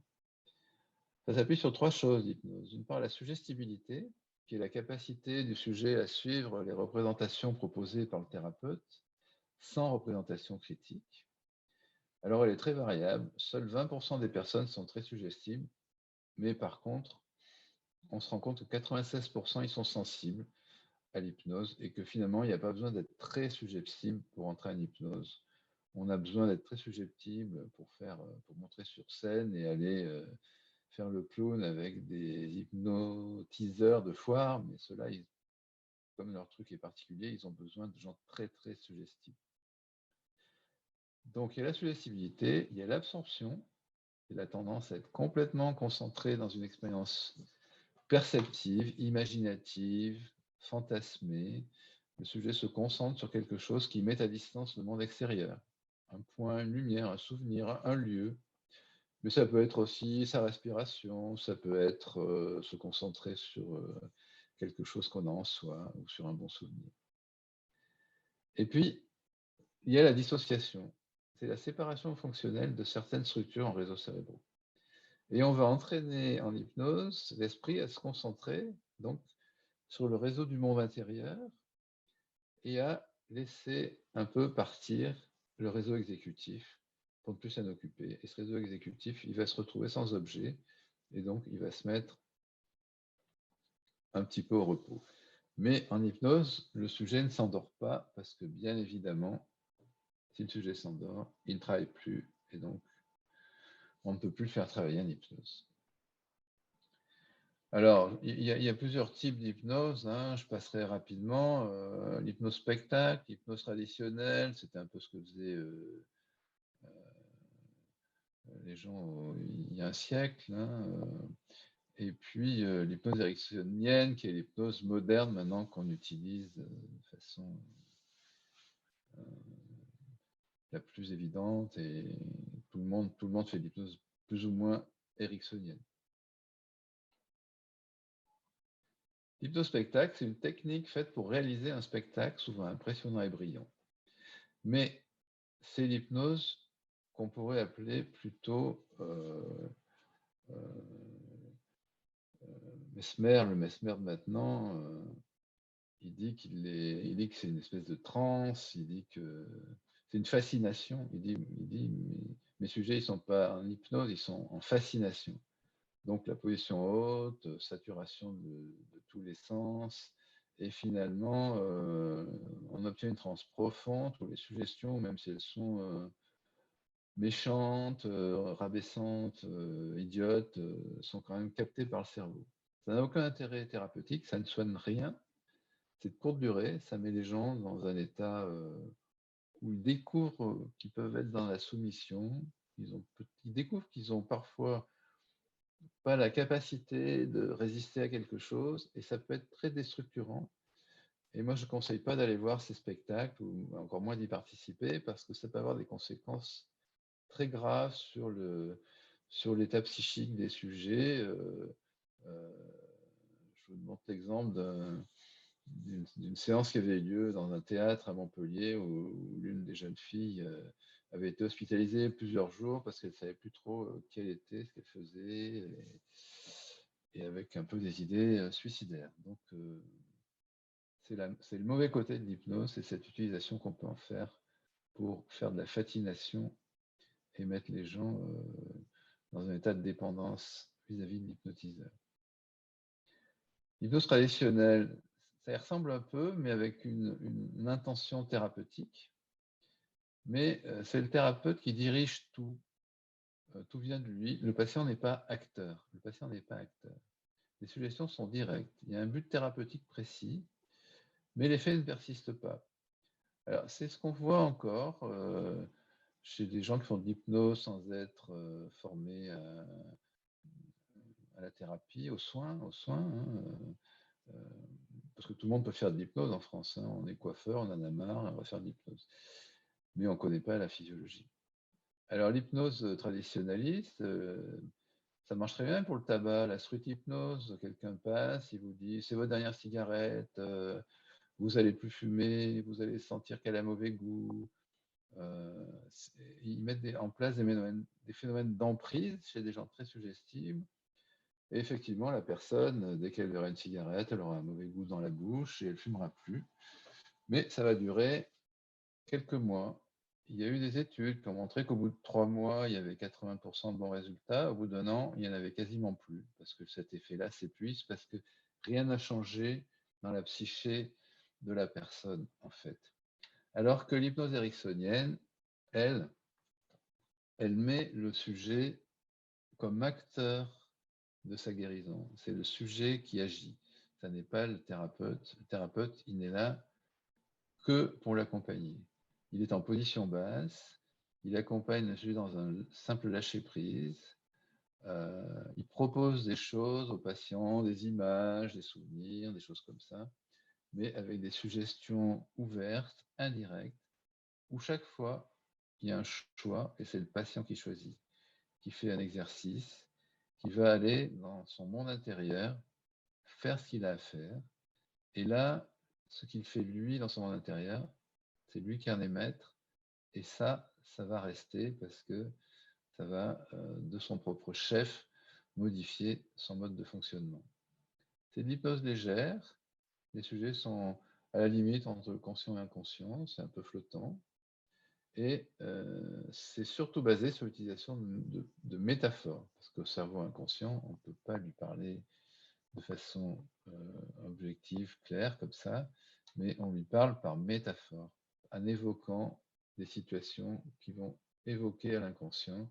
Ça s'appuie sur trois choses, l'hypnose. D'une part, la suggestibilité, qui est la capacité du sujet à suivre les représentations proposées par le thérapeute sans représentation critique. Alors, elle est très variable. Seuls 20% des personnes sont très suggestibles, mais par contre, on se rend compte que 96% ils sont sensibles à l'hypnose et que finalement, il n'y a pas besoin d'être très suggestible pour entrer en hypnose. On a besoin d'être très susceptible pour montrer sur scène et aller faire le clown avec des hypnotiseurs de foire, mais ceux-là, comme leur truc est particulier, ils ont besoin de gens très très suggestibles. Donc il y a la suggestibilité, il y a l'absorption, et la tendance à être complètement concentré dans une expérience perceptive, imaginative, fantasmée. Le sujet se concentre sur quelque chose qui met à distance le monde extérieur. Un point, une lumière, un souvenir, un lieu. Mais ça peut être aussi sa respiration, ça peut être se concentrer sur quelque chose qu'on a en soi ou sur un bon souvenir. Et puis, il y a la dissociation. C'est la séparation fonctionnelle de certaines structures en réseaux cérébraux. Et on va entraîner en hypnose l'esprit à se concentrer donc sur le réseau du monde intérieur et à laisser un peu partir le réseau exécutif pour ne plus s'en occuper. Et ce réseau exécutif, il va se retrouver sans objet et donc il va se mettre un petit peu au repos. Mais en hypnose, le sujet ne s'endort pas parce que bien évidemment, si le sujet s'endort, il ne travaille plus et donc on ne peut plus le faire travailler en hypnose. Alors, il y a plusieurs types d'hypnose, hein. Je passerai rapidement. L'hypnose spectacle, l'hypnose traditionnelle, c'était un peu ce que faisaient les gens il y a un siècle, hein. Et puis l'hypnose ericksonienne, qui est l'hypnose moderne maintenant qu'on utilise de façon la plus évidente, et tout le monde fait de l'hypnose plus ou moins ericksonienne. L'hypnospectacle, c'est une technique faite pour réaliser un spectacle souvent impressionnant et brillant. Mais c'est l'hypnose qu'on pourrait appeler plutôt Mesmer. Le Mesmer de maintenant, il dit que c'est une espèce de transe, il dit que c'est une fascination. Il dit mes sujets, ils ne sont pas en hypnose, ils sont en fascination. Donc la position haute, saturation de tous les sens, et finalement, on obtient une transe profonde où les suggestions, même si elles sont méchantes, rabaissantes, idiotes, sont quand même captées par le cerveau. Ça n'a aucun intérêt thérapeutique, ça ne soigne rien. C'est de courte durée, ça met les gens dans un état où ils découvrent qu'ils peuvent être dans la soumission, ils découvrent qu'ils ont parfois pas la capacité de résister à quelque chose, et ça peut être très déstructurant. Et moi, je ne conseille pas d'aller voir ces spectacles, ou encore moins d'y participer, parce que ça peut avoir des conséquences très graves sur l'état psychique des sujets. Euh, je vous montre l'exemple d'une séance qui avait lieu dans un théâtre à Montpellier où l'une des jeunes filles avait été hospitalisée plusieurs jours parce qu'elle ne savait plus trop qui elle était, ce qu'elle faisait, et avec un peu des idées suicidaires. Donc, c'est le mauvais côté de l'hypnose, c'est cette utilisation qu'on peut en faire pour faire de la fascination et mettre les gens dans un état de dépendance vis-à-vis de l'hypnotiseur. L'hypnose traditionnelle, ça y ressemble un peu, mais avec une intention thérapeutique. Mais c'est le thérapeute qui dirige tout. Tout vient de lui. Le patient n'est pas acteur. Le patient n'est pas acteur. Les suggestions sont directes. Il y a un but thérapeutique précis, mais l'effet ne persiste pas. Alors, c'est ce qu'on voit encore chez des gens qui font de l'hypnose sans être formés à la thérapie, aux soins. Parce que tout le monde peut faire de l'hypnose en France. Hein. On est coiffeur, on en a marre, on va faire de l'hypnose. Mais on ne connaît pas la physiologie. Alors, l'hypnose traditionnaliste, ça marche très bien pour le tabac. La street hypnose, quelqu'un passe, il vous dit c'est votre dernière cigarette, vous n'allez plus fumer, vous allez sentir qu'elle a mauvais goût. Ils mettent en place des phénomènes d'emprise chez des gens très suggestibles. Et effectivement, la personne, dès qu'elle verra une cigarette, elle aura un mauvais goût dans la bouche et elle ne fumera plus. Mais ça va durer quelques mois. Il y a eu des études qui ont montré qu'au bout de 3 mois, il y avait 80% de bons résultats. Au bout d'un an, il n'y en avait quasiment plus, parce que cet effet-là s'épuise, parce que rien n'a changé dans la psyché de la personne, en fait. Alors que l'hypnose ericksonienne, elle met le sujet comme acteur de sa guérison. C'est le sujet qui agit. Ça n'est pas le thérapeute. Le thérapeute, il n'est là que pour l'accompagner. Il est en position basse, il accompagne le sujet dans un simple lâcher-prise, il propose des choses aux patients, des images, des souvenirs, des choses comme ça, mais avec des suggestions ouvertes, indirectes, où chaque fois, il y a un choix, et c'est le patient qui choisit, qui fait un exercice, qui va aller dans son monde intérieur, faire ce qu'il a à faire, et là, ce qu'il fait lui dans son monde intérieur, c'est lui qui en est maître, et ça va rester parce que ça va, de son propre chef, modifier son mode de fonctionnement. C'est de l'hypnose légère, les sujets sont à la limite entre le conscient et l'inconscient, c'est un peu flottant, et c'est surtout basé sur l'utilisation de métaphores, parce qu'au cerveau inconscient, on ne peut pas lui parler de façon objective, claire, comme ça, mais on lui parle par métaphore, en évoquant des situations qui vont évoquer à l'inconscient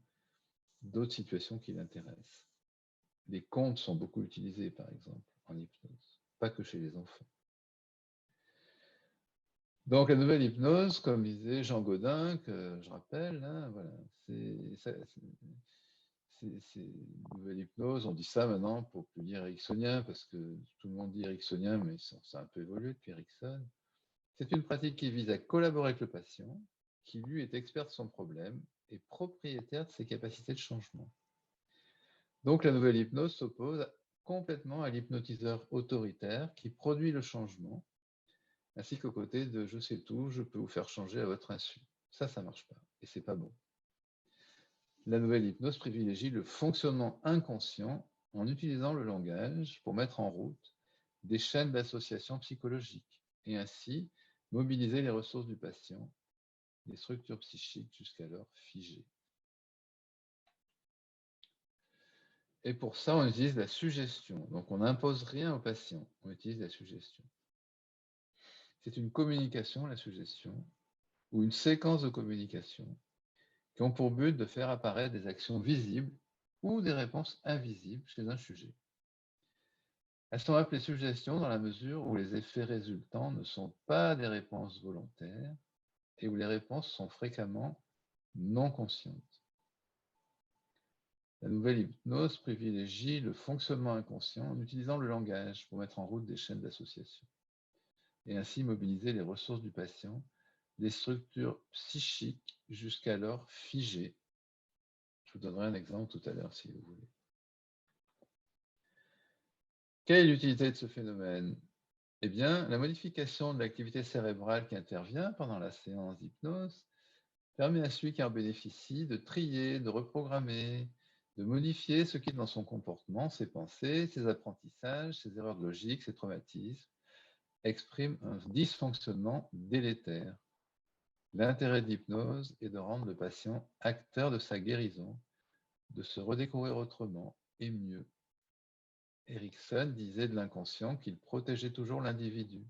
d'autres situations qui l'intéressent. Les contes sont beaucoup utilisés, par exemple, en hypnose, pas que chez les enfants. Donc, la nouvelle hypnose, comme disait Jean Gaudin, que je rappelle, hein, voilà, c'est une nouvelle hypnose. On dit ça maintenant pour plus dire ericksonien, parce que tout le monde dit ericksonien, mais ça a un peu évolué depuis Erickson. C'est une pratique qui vise à collaborer avec le patient, qui lui est expert de son problème et propriétaire de ses capacités de changement. Donc la nouvelle hypnose s'oppose complètement à l'hypnotiseur autoritaire qui produit le changement, ainsi qu'au côté de je sais tout, je peux vous faire changer à votre insu. Ça ne marche pas et c'est pas bon. La nouvelle hypnose privilégie le fonctionnement inconscient en utilisant le langage pour mettre en route des chaînes d'association psychologiques et ainsi mobiliser les ressources du patient, les structures psychiques jusqu'alors figées. Et pour ça, on utilise la suggestion. Donc, on n'impose rien au patient, on utilise la suggestion. C'est une communication, la suggestion, ou une séquence de communication qui ont pour but de faire apparaître des actions visibles ou des réponses invisibles chez un sujet. Elles sont appelées suggestions dans la mesure où les effets résultants ne sont pas des réponses volontaires et où les réponses sont fréquemment non conscientes. La nouvelle hypnose privilégie le fonctionnement inconscient en utilisant le langage pour mettre en route des chaînes d'association et ainsi mobiliser les ressources du patient, des structures psychiques jusqu'alors figées. Je vous donnerai un exemple tout à l'heure si vous voulez. Quelle est l'utilité de ce phénomène? Eh bien, la modification de l'activité cérébrale qui intervient pendant la séance d'hypnose permet à celui qui en bénéficie de trier, de reprogrammer, de modifier ce qui, dans son comportement, ses pensées, ses apprentissages, ses erreurs de logique, ses traumatismes, exprime un dysfonctionnement délétère. L'intérêt de l'hypnose est de rendre le patient acteur de sa guérison, de se redécouvrir autrement et mieux. Erickson disait de l'inconscient qu'il protégeait toujours l'individu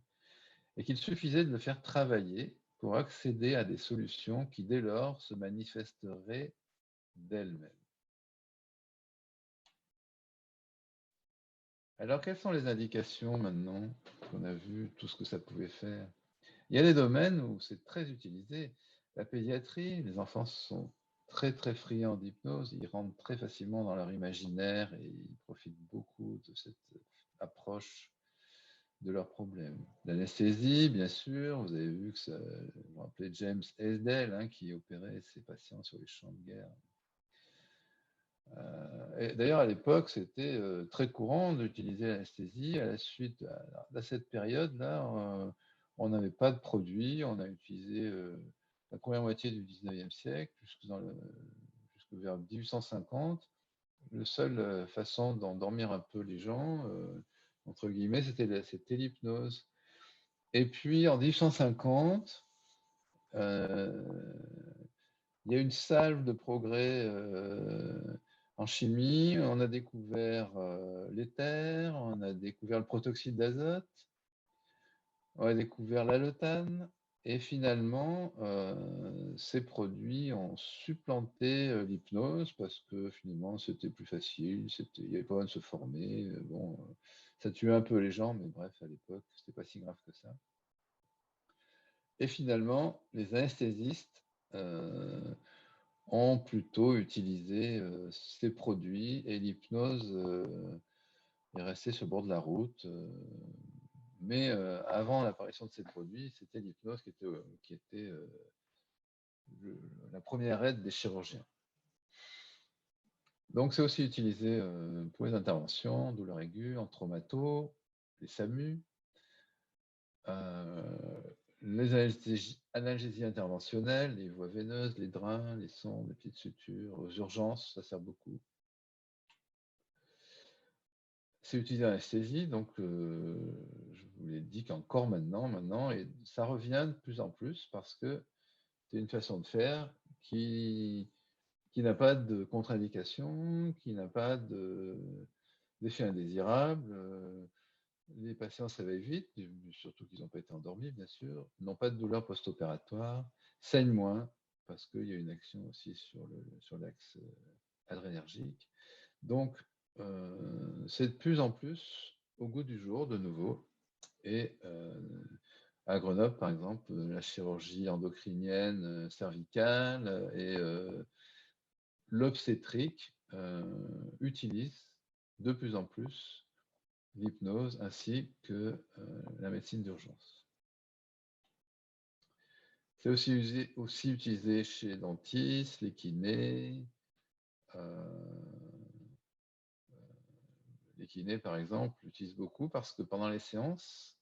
et qu'il suffisait de le faire travailler pour accéder à des solutions qui, dès lors, se manifesteraient d'elles-mêmes. Alors, quelles sont les indications maintenant qu'on a vu tout ce que ça pouvait faire? Il y a des domaines où c'est très utilisé. La pédiatrie, les enfants sont très très friands d'hypnose, ils rentrent très facilement dans leur imaginaire et ils profitent beaucoup de cette approche de leurs problèmes. L'anesthésie, bien sûr, vous avez vu que ça, vous vous rappelez James Esdell, hein, qui opérait ses patients sur les champs de guerre. D'ailleurs, à l'époque, c'était très courant d'utiliser l'anesthésie. À la suite, à cette période-là, on n'avait pas de produit. On a utilisé la première moitié du 19e siècle, jusque vers 1850. La seule façon d'endormir un peu les gens, entre guillemets, c'était l'hypnose. Et puis, en 1850, il y a une salve de progrès en chimie. On a découvert l'éther, on a découvert le protoxyde d'azote, on a découvert l'halotane. Et finalement, ces produits ont supplanté l'hypnose parce que finalement, c'était plus facile, il n'y avait pas besoin de se former. Bon, ça tuait un peu les gens, mais bref, à l'époque, c'était pas si grave que ça. Et finalement, les anesthésistes ont plutôt utilisé ces produits et l'hypnose est restée sur le bord de la route. Mais avant l'apparition de ces produits, c'était l'hypnose qui était la première aide des chirurgiens. Donc c'est aussi utilisé pour les interventions, douleurs aiguës, en traumato, les SAMU, les analgésies interventionnelles, les voies veineuses, les drains, les sondes, les petites sutures, aux urgences, ça sert beaucoup. C'est utilisé en anesthésie, donc je vous l'ai dit qu'encore maintenant, et ça revient de plus en plus parce que c'est une façon de faire qui n'a pas de contre-indication, qui n'a pas d'effet indésirable. Les patients s'éveillent vite, surtout qu'ils n'ont pas été endormis, bien sûr, n'ont pas de douleur post-opératoire, saignent moins, parce qu'il y a une action aussi sur l'axe adrénergique. Donc, c'est de plus en plus au goût du jour, de nouveau. Et à Grenoble, par exemple, la chirurgie endocrinienne cervicale et l'obstétrique utilisent de plus en plus l'hypnose ainsi que la médecine d'urgence. C'est aussi utilisé chez les dentistes, les kinés. Les kinés, par exemple, l'utilisent beaucoup parce que pendant les séances,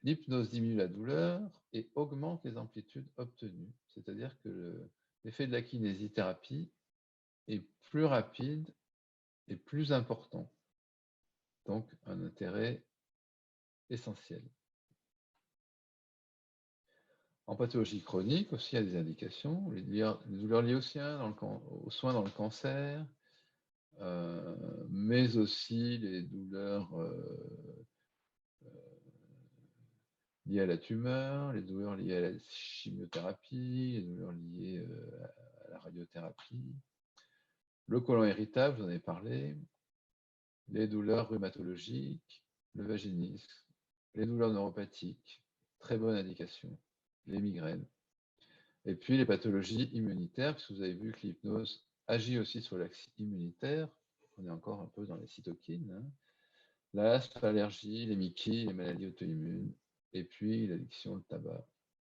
l'hypnose diminue la douleur et augmente les amplitudes obtenues. C'est-à-dire que l'effet de la kinésithérapie est plus rapide et plus important. Donc, un intérêt essentiel. En pathologie chronique aussi, il y a des indications. Les douleurs liées aux soins dans le cancer, mais aussi les douleurs liées à la tumeur, les douleurs liées à la chimiothérapie, les douleurs liées à la radiothérapie. Le côlon irritable, vous en avez parlé. les douleurs rhumatologiques, le vaginisme, les douleurs neuropathiques, très bonne indication, les migraines. Et puis les pathologies immunitaires, parce que vous avez vu que l'hypnose agit aussi sur l'axe immunitaire. On est encore un peu dans les cytokines. Hein. L'asthme, l'allergie, les myquies, les maladies auto-immunes, et puis l'addiction au tabac.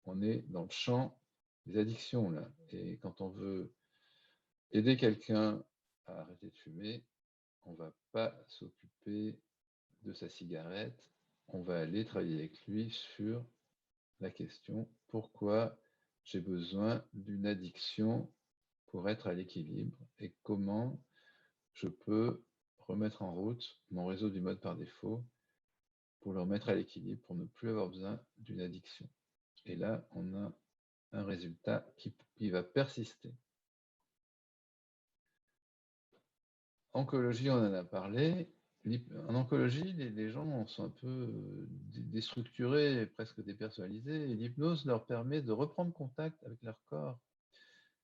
On est dans le champ des addictions là. Et quand on veut aider quelqu'un à arrêter de fumer, on ne va pas s'occuper de sa cigarette, on va aller travailler avec lui sur la question pourquoi j'ai besoin d'une addiction pour être à l'équilibre et comment je peux remettre en route mon réseau du mode par défaut pour le remettre à l'équilibre, pour ne plus avoir besoin d'une addiction. Et là, on a un résultat qui va persister. Oncologie, on en a parlé. En oncologie, les gens sont un peu déstructurés, presque dépersonnalisés, et l'hypnose leur permet de reprendre contact avec leur corps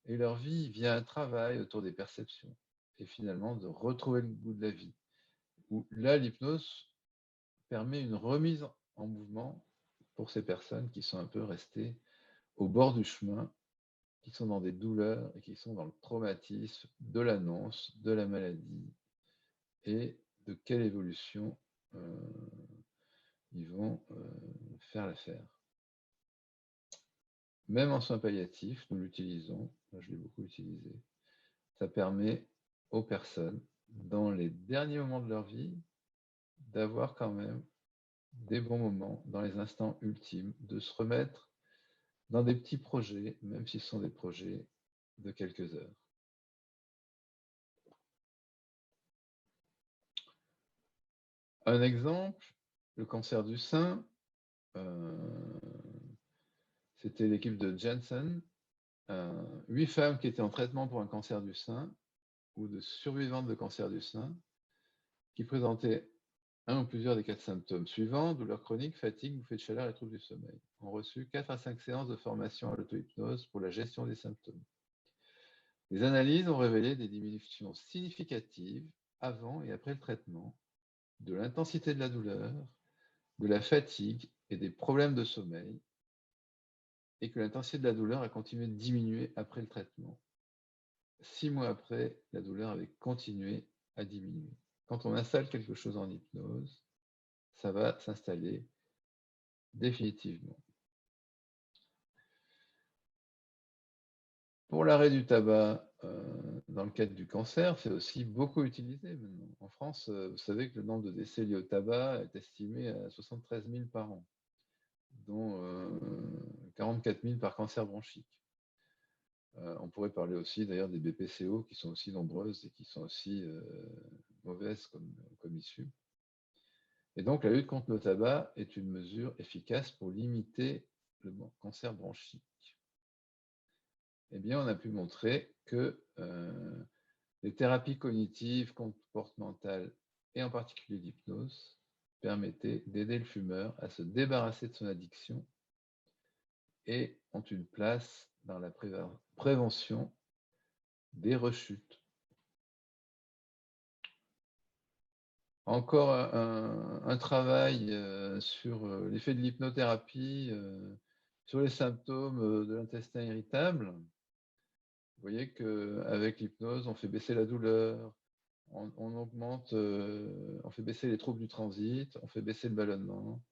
et leur vie via un travail autour des perceptions, et finalement de retrouver le goût de la vie. Où là, l'hypnose permet une remise en mouvement pour ces personnes qui sont un peu restées au bord du chemin, qui sont dans des douleurs et qui sont dans le traumatisme de l'annonce de la maladie et de quelle évolution ils vont faire l'affaire. Même en soins palliatifs, nous l'utilisons, moi je l'ai beaucoup utilisé, ça permet aux personnes, dans les derniers moments de leur vie, d'avoir quand même des bons moments, dans les instants ultimes, de se remettre dans des petits projets, même si ce sont des projets de quelques heures. Un exemple, le cancer du sein, c'était l'équipe de Janssen, 8 femmes qui étaient en traitement pour un cancer du sein ou de survivantes de cancer du sein qui présentaient un ou plusieurs des 4 symptômes suivants, douleur chronique, fatigue, bouffée de chaleur et troubles du sommeil, ont reçu 4 à 5 séances de formation à l'auto-hypnose pour la gestion des symptômes. Les analyses ont révélé des diminutions significatives avant et après le traitement, de l'intensité de la douleur, de la fatigue et des problèmes de sommeil, et que l'intensité de la douleur a continué de diminuer après le traitement. 6 mois après, la douleur avait continué à diminuer. Quand on installe quelque chose en hypnose, ça va s'installer définitivement. Pour l'arrêt du tabac, dans le cadre du cancer, c'est aussi beaucoup utilisé maintenant. En France, vous savez que le nombre de décès liés au tabac est estimé à 73 000 par an, dont 44 000 par cancer bronchique. On pourrait parler aussi d'ailleurs des BPCO qui sont aussi nombreuses et qui sont aussi mauvaises comme issue. Et donc la lutte contre le tabac est une mesure efficace pour limiter le cancer bronchique. Eh bien, on a pu montrer que les thérapies cognitives, comportementales et en particulier l'hypnose permettaient d'aider le fumeur à se débarrasser de son addiction et ont une place dans la prévention des rechutes. Encore un travail sur l'effet de l'hypnothérapie sur les symptômes de l'intestin irritable. Vous voyez qu'avec l'hypnose, on fait baisser la douleur, on augmente, on fait baisser les troubles du transit, on fait baisser le ballonnement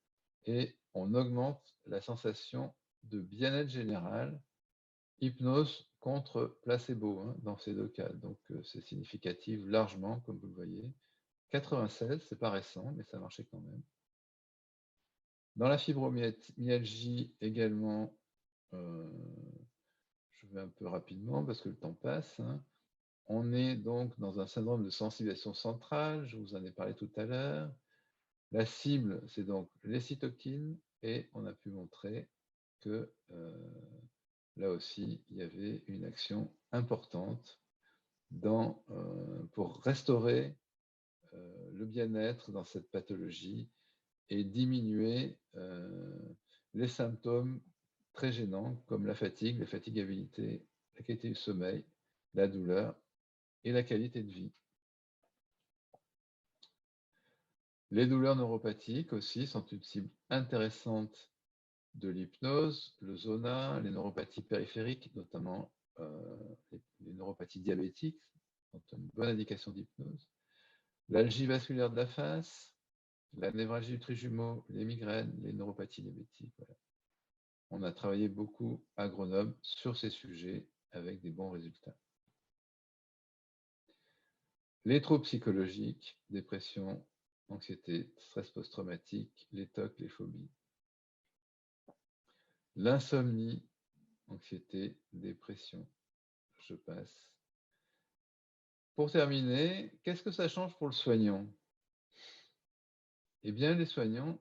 et on augmente la sensation de bien-être général. Hypnose contre placebo hein, dans ces deux cas. Donc c'est significatif largement, comme vous le voyez. 96, c'est pas récent, mais ça marchait quand même. Dans la fibromyalgie également, je vais un peu rapidement parce que le temps passe. Hein. On est donc dans un syndrome de sensibilisation centrale, je vous en ai parlé tout à l'heure. La cible, c'est donc les cytokines, et on a pu montrer que là aussi, il y avait une action importante pour restaurer le bien-être dans cette pathologie et diminuer les symptômes très gênants comme la fatigabilité, la qualité du sommeil, la douleur et la qualité de vie. Les douleurs neuropathiques aussi sont une cible intéressante de l'hypnose, le zona, les neuropathies périphériques, notamment les neuropathies diabétiques, sont une bonne indication d'hypnose. L'algie vasculaire de la face, la névralgie du trijumeau, les migraines, les neuropathies diabétiques. Voilà. On a travaillé beaucoup à Grenoble sur ces sujets avec des bons résultats. Les troubles psychologiques, dépression, anxiété, stress post-traumatique, les TOC, les phobies. L'insomnie, anxiété, dépression. Je passe. Pour terminer, qu'est-ce que ça change pour le soignant? Eh bien, les soignants,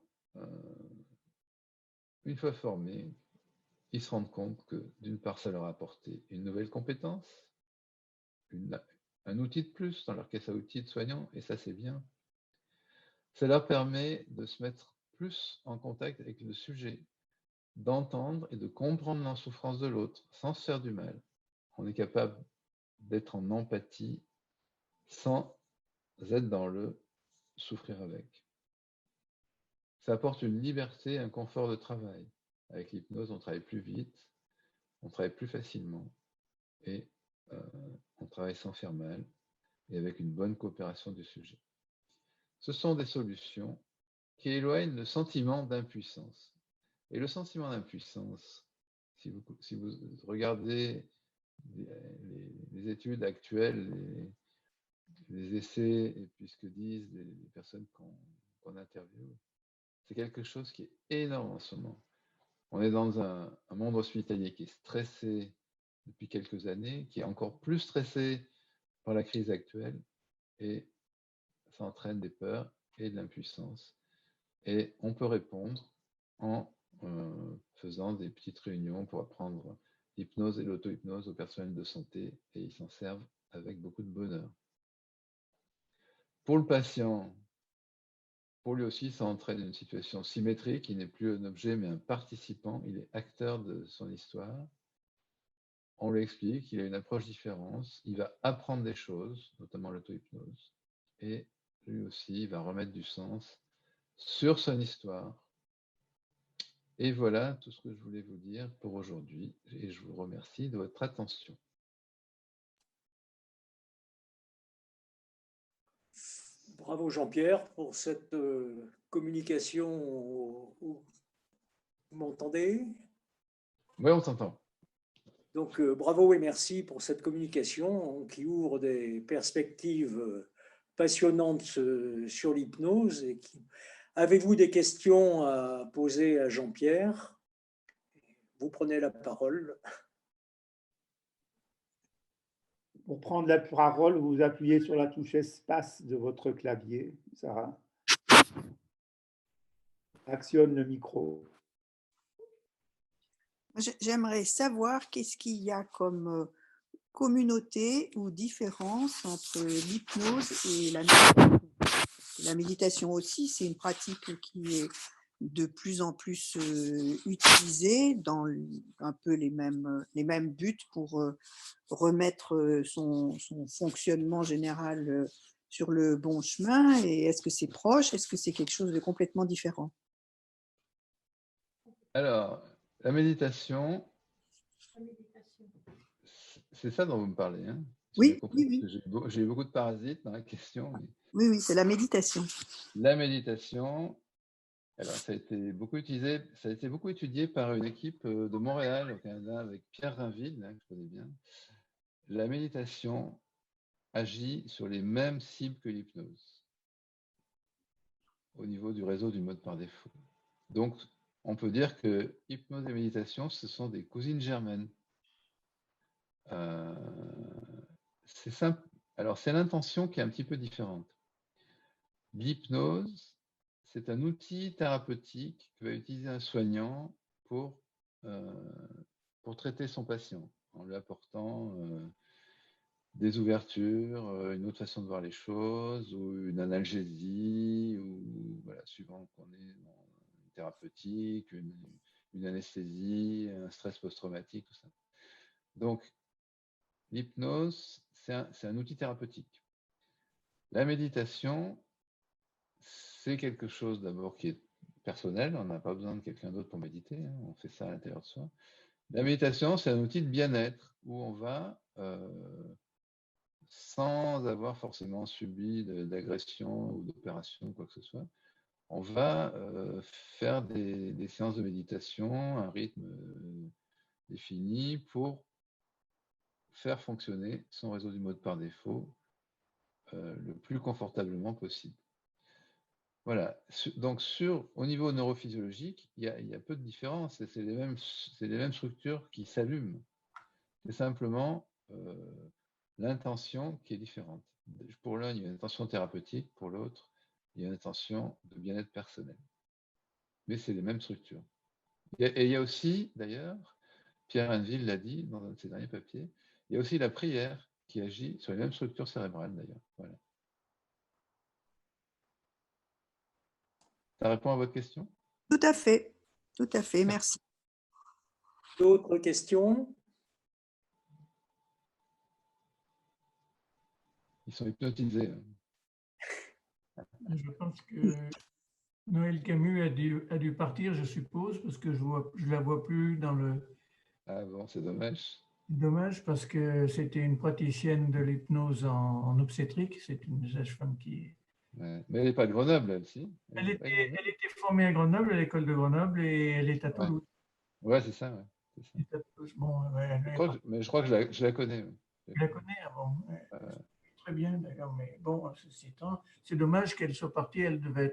une fois formés, ils se rendent compte que, d'une part, ça leur a apporté une nouvelle compétence, un outil de plus dans leur caisse à outils de soignants, et ça, c'est bien. Ça leur permet de se mettre plus en contact avec le sujet, d'entendre et de comprendre la souffrance de l'autre, sans se faire du mal. On est capable d'être en empathie sans être dans le souffrir avec. Ça apporte une liberté, un confort de travail. Avec l'hypnose, on travaille plus vite, on travaille plus facilement et on travaille sans faire mal et avec une bonne coopération du sujet. Ce sont des solutions qui éloignent le sentiment d'impuissance. Et le sentiment d'impuissance, si vous regardez les études actuelles, les essais et puis ce que disent les personnes qu'on interviewe, c'est quelque chose qui est énorme en ce moment. On est dans un monde hospitalier qui est stressé depuis quelques années, qui est encore plus stressé par la crise actuelle, et ça entraîne des peurs et de l'impuissance. Et on peut répondre en faisant des petites réunions pour apprendre l'hypnose et l'auto-hypnose au personnel de santé, et ils s'en servent avec beaucoup de bonheur. Pour le patient, pour lui aussi, ça entraîne une situation symétrique. Il n'est plus un objet, mais un participant. Il est acteur de son histoire. On lui explique, il a une approche différente. Il va apprendre des choses, notamment l'auto-hypnose. Et lui aussi, il va remettre du sens sur son histoire. Et voilà tout ce que je voulais vous dire pour aujourd'hui. Et je vous remercie de votre attention. Bravo Jean-Pierre pour cette communication. Vous m'entendez? Oui, on s'entend. Donc bravo et merci pour cette communication qui ouvre des perspectives passionnantes sur l'hypnose. Avez-vous des questions à poser à Jean-Pierre? Vous prenez la parole. Pour prendre la parole, vous appuyez sur la touche espace de votre clavier, Sarah. Actionne le micro. J'aimerais savoir qu'est-ce qu'il y a comme communauté ou différence entre l'hypnose et la méditation. La méditation aussi, c'est une pratique qui est de plus en plus utilisée dans un peu les mêmes buts pour remettre son fonctionnement général sur le bon chemin. Et est-ce que c'est proche? Est-ce que c'est quelque chose de complètement différent? Alors, la méditation, c'est ça dont vous me parlez, hein? Oui, oui. J'ai eu beaucoup de parasites dans la question. Mais... Oui, c'est la méditation. La méditation, alors ça a été beaucoup utilisé, ça a été beaucoup étudié par une équipe de Montréal, au Canada, avec Pierre Rainville, que je connais bien. La méditation agit sur les mêmes cibles que l'hypnose, au niveau du réseau du mode par défaut. Donc, on peut dire que hypnose et méditation, ce sont des cousines germaines. C'est simple. Alors, c'est l'intention qui est un petit peu différente. L'hypnose, c'est un outil thérapeutique que va utiliser un soignant pour traiter son patient, en lui apportant des ouvertures, une autre façon de voir les choses, ou une analgésie, ou voilà, suivant qu'on est dans une thérapeutique, une anesthésie, un stress post-traumatique, tout ça. Donc, l'hypnose, c'est un outil thérapeutique. La méditation, c'est quelque chose d'abord qui est personnel, on n'a pas besoin de quelqu'un d'autre pour méditer, hein, on fait ça à l'intérieur de soi. La méditation, c'est un outil de bien-être où on va, sans avoir forcément subi d'agression ou d'opération, quoi que ce soit, on va faire des séances de méditation, un rythme défini pour faire fonctionner son réseau du mode par défaut le plus confortablement possible. Voilà. Donc, au niveau neurophysiologique, il y a peu de différence. C'est les mêmes structures qui s'allument. C'est simplement l'intention qui est différente. Pour l'un, il y a une intention thérapeutique. Pour l'autre, il y a une intention de bien-être personnel. Mais c'est les mêmes structures. Et il y a aussi, d'ailleurs, Pierre Hanville l'a dit dans un de ses derniers papiers, il y a aussi la prière qui agit sur les mêmes structures cérébrales, d'ailleurs. Voilà. Ça répond à votre question? Tout à fait, merci. D'autres questions? Ils sont hypnotisés. Je pense que Noël Camus a dû partir, je suppose, parce que je la vois plus dans le... Ah bon, c'est dommage. Dommage, parce que c'était une praticienne de l'hypnose en obstétrique. C'est une sage-femme qui... Ouais. Mais elle n'est pas de Grenoble, elle, si? Elle était formée à Grenoble, à l'école de Grenoble, et elle est à Toulouse. Ouais, c'est ça. Ouais. Elle est à Toulouse. Bon, Je crois que je la connais. Ouais. Je la connais avant. Très bien, d'ailleurs. Mais bon, c'est dommage qu'elle soit partie. Elle devait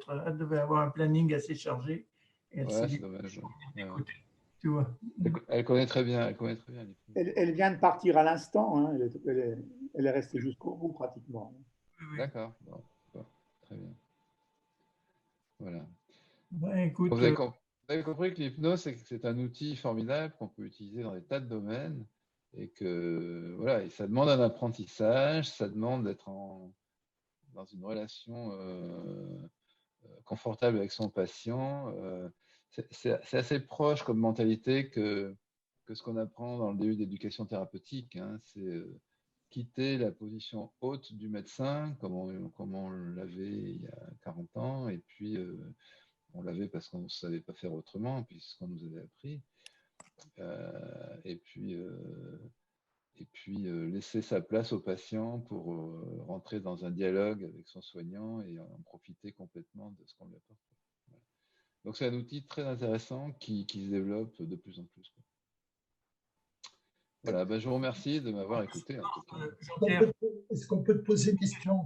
avoir un planning assez chargé. Et elle c'est dommage. Tu vois. Elle connaît très bien. Elle vient de partir à l'instant. Hein. Elle est restée jusqu'au bout, pratiquement. Oui. D'accord. Bon, très bien. Voilà. Écoute, vous avez compris que l'hypnose, c'est un outil formidable qu'on peut utiliser dans des tas de domaines et que voilà, et ça demande un apprentissage, ça demande d'être dans une relation confortable avec son patient. C'est assez proche comme mentalité que ce qu'on apprend dans le début d'éducation thérapeutique. Hein. C'est quitter la position haute du médecin, comme on l'avait il y a 40 ans, et puis on l'avait parce qu'on ne savait pas faire autrement, puisqu'on nous avait appris. Et puis laisser sa place au patient pour rentrer dans un dialogue avec son soignant et en profiter complètement de ce qu'on lui apporte. Voilà. Donc c'est un outil très intéressant qui se développe de plus en plus. Voilà, je vous remercie de m'avoir écouté. En tout cas. Est-ce qu'on peut te poser une question?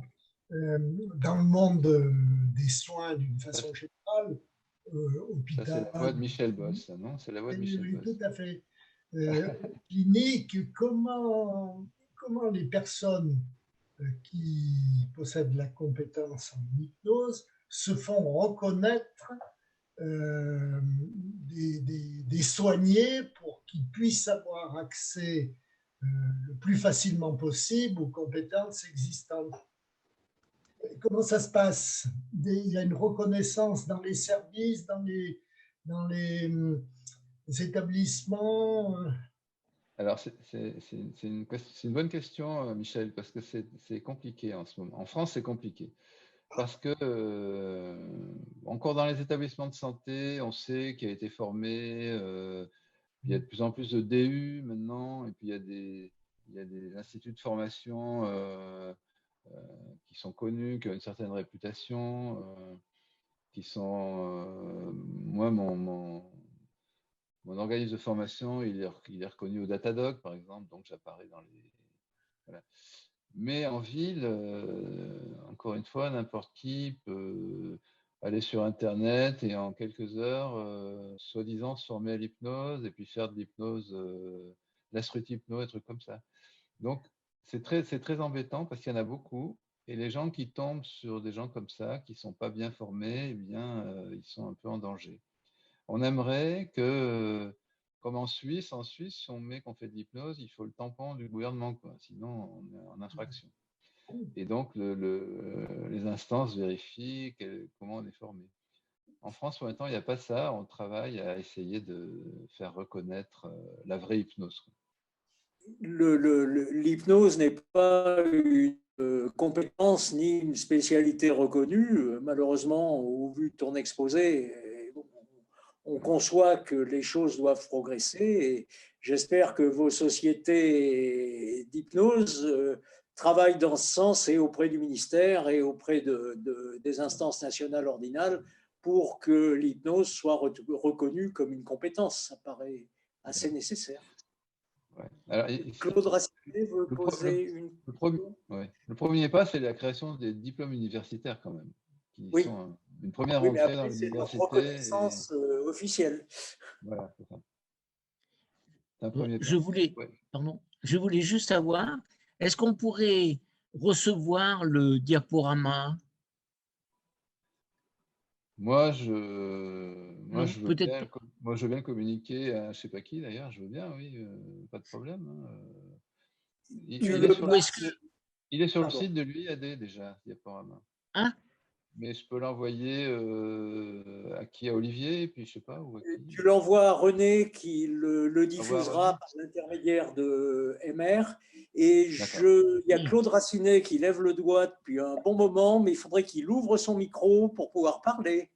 Dans le monde des soins d'une façon générale, hôpital... Ça, c'est la voix de Michel Boss, non? C'est la voix de Michel Boss. Tout à fait. Clinique, comment les personnes qui possèdent la compétence en hypnose se font reconnaître des soignés pour qu'ils puissent avoir accès le plus facilement possible aux compétences existantes? Comment ça se passe? Il y a une reconnaissance dans les services, dans les établissements? Alors, c'est une bonne question, Michel, parce que c'est compliqué en ce moment. En France, c'est compliqué. Parce que, encore dans les établissements de santé, on sait qu'il a été formé, il y a de plus en plus de DU maintenant, et puis il y a des instituts de formation qui sont connus, qui ont une certaine réputation, qui sont... moi, mon organisme de formation, il est reconnu au Datadog, par exemple, donc j'apparais dans les... Voilà. Mais en ville, encore une fois, n'importe qui peut aller sur Internet et en quelques heures, soi-disant, se former à l'hypnose et puis faire de l'hypnose, la street hypnose, des trucs comme ça. Donc, c'est très embêtant parce qu'il y en a beaucoup. Et les gens qui tombent sur des gens comme ça, qui ne sont pas bien formés, eh bien, ils sont un peu en danger. On aimerait que, comme en Suisse, si on met qu'on fait de l'hypnose, il faut le tampon du gouvernement, quoi. Sinon on est en infraction. Et donc les instances vérifient comment on est formé. En France, pour l'instant, il n'y a pas ça. On travaille à essayer de faire reconnaître la vraie hypnose. L'hypnose n'est pas une compétence ni une spécialité reconnue. Malheureusement, au vu de ton exposé, on conçoit que les choses doivent progresser et j'espère que vos sociétés d'hypnose travaillent dans ce sens et auprès du ministère et auprès des instances nationales ordinales pour que l'hypnose soit reconnue comme une compétence. Ça paraît assez nécessaire. Ouais. Alors, Claude Racinet veut poser une question. le premier pas, c'est la création des diplômes universitaires quand même, qui Oui. sont une première Oui, mais entrée dans après, c'est notre l'université. reconnaissance officielle. Voilà, c'est ça. C'est un Bon, premier pas. je voulais juste savoir, est-ce qu'on pourrait recevoir le diaporama? Moi, je veux Peut-être bien, moi, je veux bien le communiquer à je sais pas qui d'ailleurs, je veux bien, oui, pas de problème. Hein. Il est sur le Pardon. site de l'UIAD déjà, diaporama. Hein? Mais je peux l'envoyer à qui? À Olivier, et puis je sais pas, ou à qui? Tu l'envoies à René qui le René. diffusera par l'intermédiaire de MR. Et il y a Claude Racinet qui lève le doigt depuis un bon moment, mais il faudrait qu'il ouvre son micro pour pouvoir parler.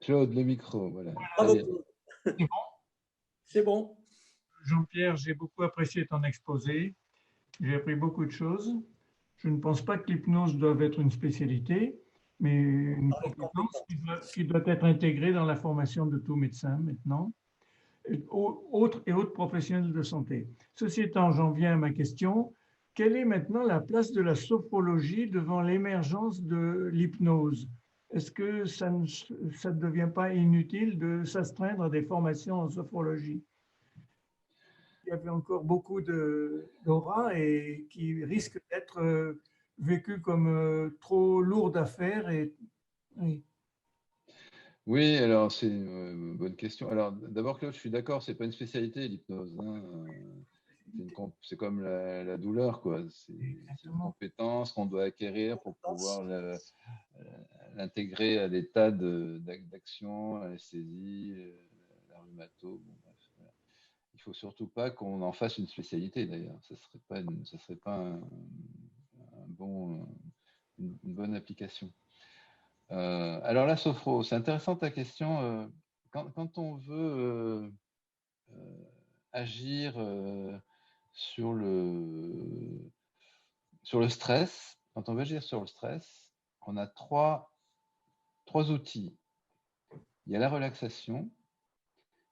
Claude, le micro, voilà. Bravo, Ça y est. Claude. C'est bon. C'est bon. Jean-Pierre, j'ai beaucoup apprécié ton exposé. J'ai appris beaucoup de choses. Je ne pense pas que l'hypnose doive être une spécialité, mais une compétence qui doit être intégrée dans la formation de tout médecin maintenant, et autres professionnels de santé. Ceci étant, j'en viens à ma question. Quelle est maintenant la place de la sophrologie devant l'émergence de l'hypnose? Est-ce que ça ne devient pas inutile de s'astreindre à des formations en sophrologie? Il y avait encore beaucoup d'aura et qui risquent d'être vécues comme trop lourdes à faire. Oui. Oui, alors c'est une bonne question. Alors d'abord, Claude, je suis d'accord, c'est pas une spécialité l'hypnose. Hein. C'est comme la douleur, quoi. C'est une compétence qu'on doit acquérir pour pouvoir l'intégrer à des tas d'action, l'anesthésie, la rhumato. Bon, bref, voilà. Il faut surtout pas qu'on en fasse une spécialité d'ailleurs. Ça serait pas une bonne application. Alors la sophro, c'est intéressant ta question. Quand on veut agir sur le stress, quand on veut agir sur le stress, on a trois outils. Il y a la relaxation,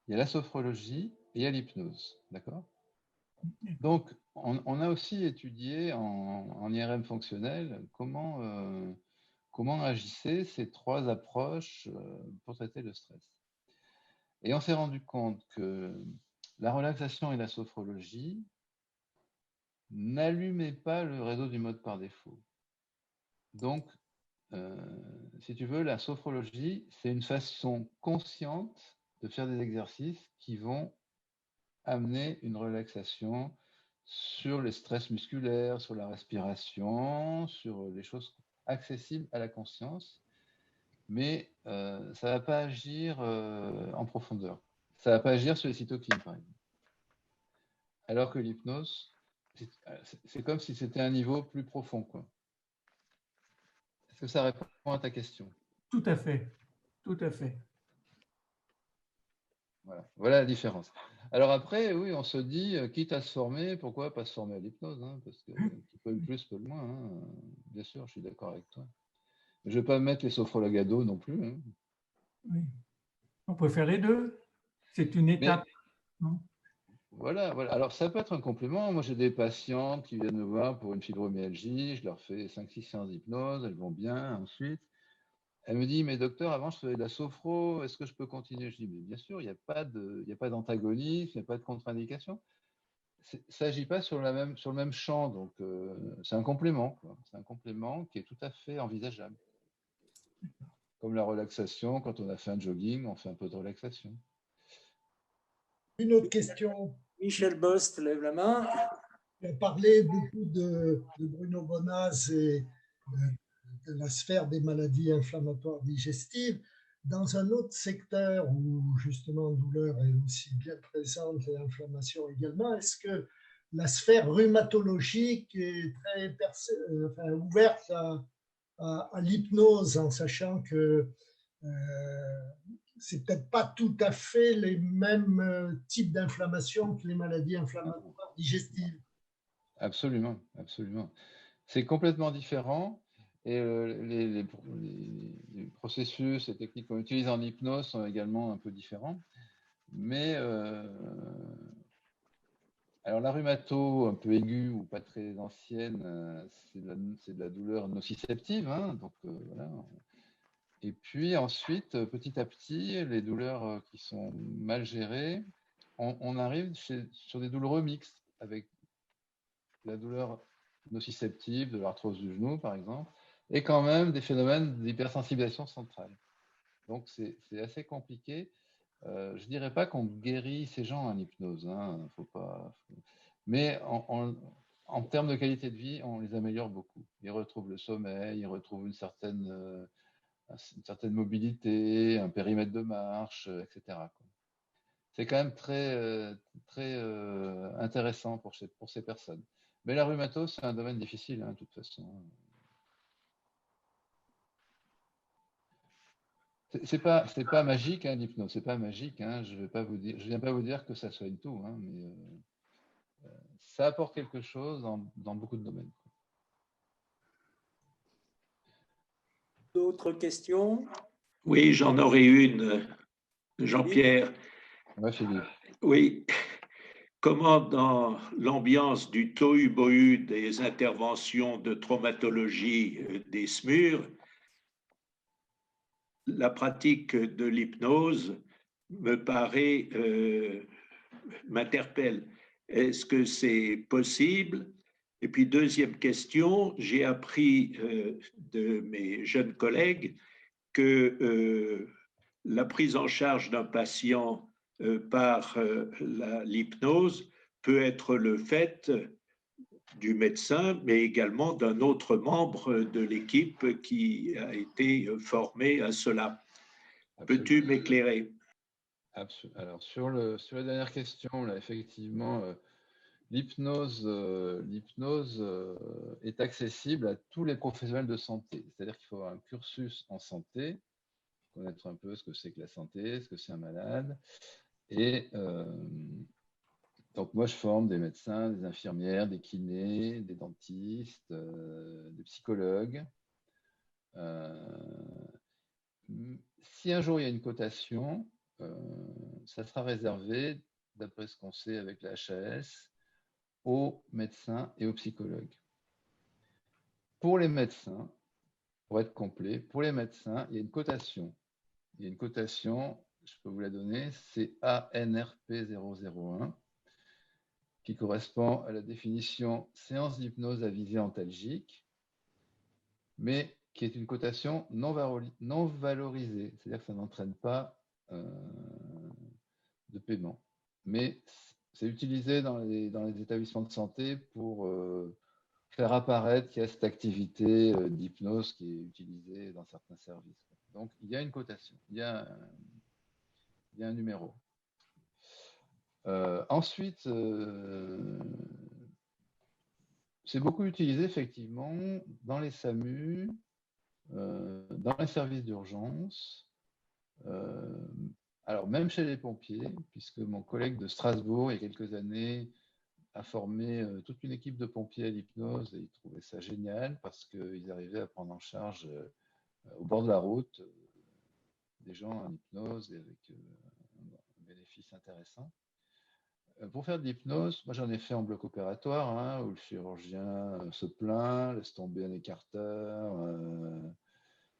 il y a la sophrologie et il y a l'hypnose. D'accord? Donc, on a aussi étudié en IRM fonctionnel comment agissaient ces trois approches pour traiter le stress. Et on s'est rendu compte que la relaxation et la sophrologie n'allumaient pas le réseau du mode par défaut. Donc, si tu veux, la sophrologie, c'est une façon consciente de faire des exercices qui vont amener une relaxation sur les stress musculaires, sur la respiration, sur les choses accessibles à la conscience, mais ça ne va pas agir en profondeur. Ça ne va pas agir sur les cytokines, par exemple. Alors que l'hypnose, c'est comme si c'était un niveau plus profond, quoi. Est-ce que ça répond à ta question? Tout à fait, tout à fait. Voilà la différence. Alors après, oui, on se dit, quitte à se former, pourquoi pas se former à l'hypnose, hein, parce que qui peut le plus, peut le moins. Hein. Bien sûr, je suis d'accord avec toi. Je ne vais pas mettre les sophrologues à dos non plus. Hein. Oui. On peut faire les deux. C'est une étape. Non? Voilà. Alors, ça peut être un complément. Moi, j'ai des patientes qui viennent me voir pour une fibromyalgie. Je leur fais 5-6 séances d'hypnose. Elles vont bien. Ensuite, elle me dit, mais docteur, avant, je faisais de la sophro. Est-ce que je peux continuer? Je dis, mais bien sûr, il n'y a pas d'antagonisme, il n'y a pas de contre-indication. Ça n'agit pas sur le même champ. Donc, c'est un complément, quoi. C'est un complément qui est tout à fait envisageable. Comme la relaxation, quand on a fait un jogging, on fait un peu de relaxation. Une autre question. Michel Bost lève la main. On a parlé beaucoup de Bruno Bonaz et de la sphère des maladies inflammatoires digestives. Dans un autre secteur où justement douleur est aussi bien présente et inflammation également, est-ce que la sphère rhumatologique est très ouverte à l'hypnose, en sachant que c'est peut-être pas tout à fait les mêmes types d'inflammation que les maladies inflammatoires digestives. Absolument, absolument. C'est complètement différent et les processus et techniques qu'on utilise en hypnose sont également un peu différents. Mais alors la rhumato un peu aiguë ou pas très ancienne, c'est de la douleur nociceptive, hein, donc voilà. Et puis ensuite, petit à petit, les douleurs qui sont mal gérées, on arrive sur des douloureux mixtes avec la douleur nociceptive de l'arthrose du genou, par exemple, et quand même des phénomènes d'hypersensibilisation centrale. Donc c'est assez compliqué. Je ne dirais pas qu'on guérit ces gens en hypnose, hein, faut pas. Mais en termes de qualité de vie, on les améliore beaucoup. Ils retrouvent le sommeil, ils retrouvent une certaine mobilité, un périmètre de marche, etc. C'est quand même très intéressant pour ces personnes. Mais la rhumatose, c'est un domaine difficile, hein, de toute façon. C'est pas magique, hein, l'hypnose. C'est pas magique. Hein, je viens pas vous dire que ça soigne tout, hein, mais ça apporte quelque chose dans beaucoup de domaines. D'autres questions? Oui, j'en aurais une, Jean-Pierre. Ouais, Philippe. Oui. Comment, dans l'ambiance du tohu-bohu des interventions de traumatologie des SMUR, la pratique de l'hypnose m'interpelle. Est-ce que c'est possible? Et puis, deuxième question, j'ai appris de mes jeunes collègues que la prise en charge d'un patient par l'hypnose peut être le fait du médecin, mais également d'un autre membre de l'équipe qui a été formé à cela. Peux-tu m'éclairer? Alors, sur la dernière question, là, effectivement, l'hypnose est accessible à tous les professionnels de santé. C'est-à-dire qu'il faut avoir un cursus en santé, connaître un peu ce que c'est que la santé, ce que c'est un malade. Et donc, moi, je forme des médecins, des infirmières, des kinés, des dentistes, des psychologues. Si un jour il y a une cotation, ça sera réservé, d'après ce qu'on sait avec la HAS, aux médecins et aux psychologues. Pour les médecins, pour être complet, pour les médecins, il y a une cotation. Il y a une cotation, je peux vous la donner, c'est ANRP 001, qui correspond à la définition séance d'hypnose à visée antalgique, mais qui est une cotation non valorisée, c'est-à-dire que ça n'entraîne pas de paiement. Mais c'est utilisé dans les établissements de santé pour faire apparaître qu'il y a cette activité d'hypnose qui est utilisée dans certains services. Donc, il y a une cotation, il y a un numéro. Ensuite, c'est beaucoup utilisé effectivement dans les SAMU, dans les services d'urgence, alors même chez les pompiers, puisque mon collègue de Strasbourg, il y a quelques années, a formé toute une équipe de pompiers à l'hypnose et ils trouvaient ça génial parce qu'ils arrivaient à prendre en charge au bord de la route des gens en hypnose et avec un bénéfice intéressant. Pour faire de l'hypnose, moi j'en ai fait en bloc opératoire, hein, où le chirurgien se plaint, laisse tomber un écarteur,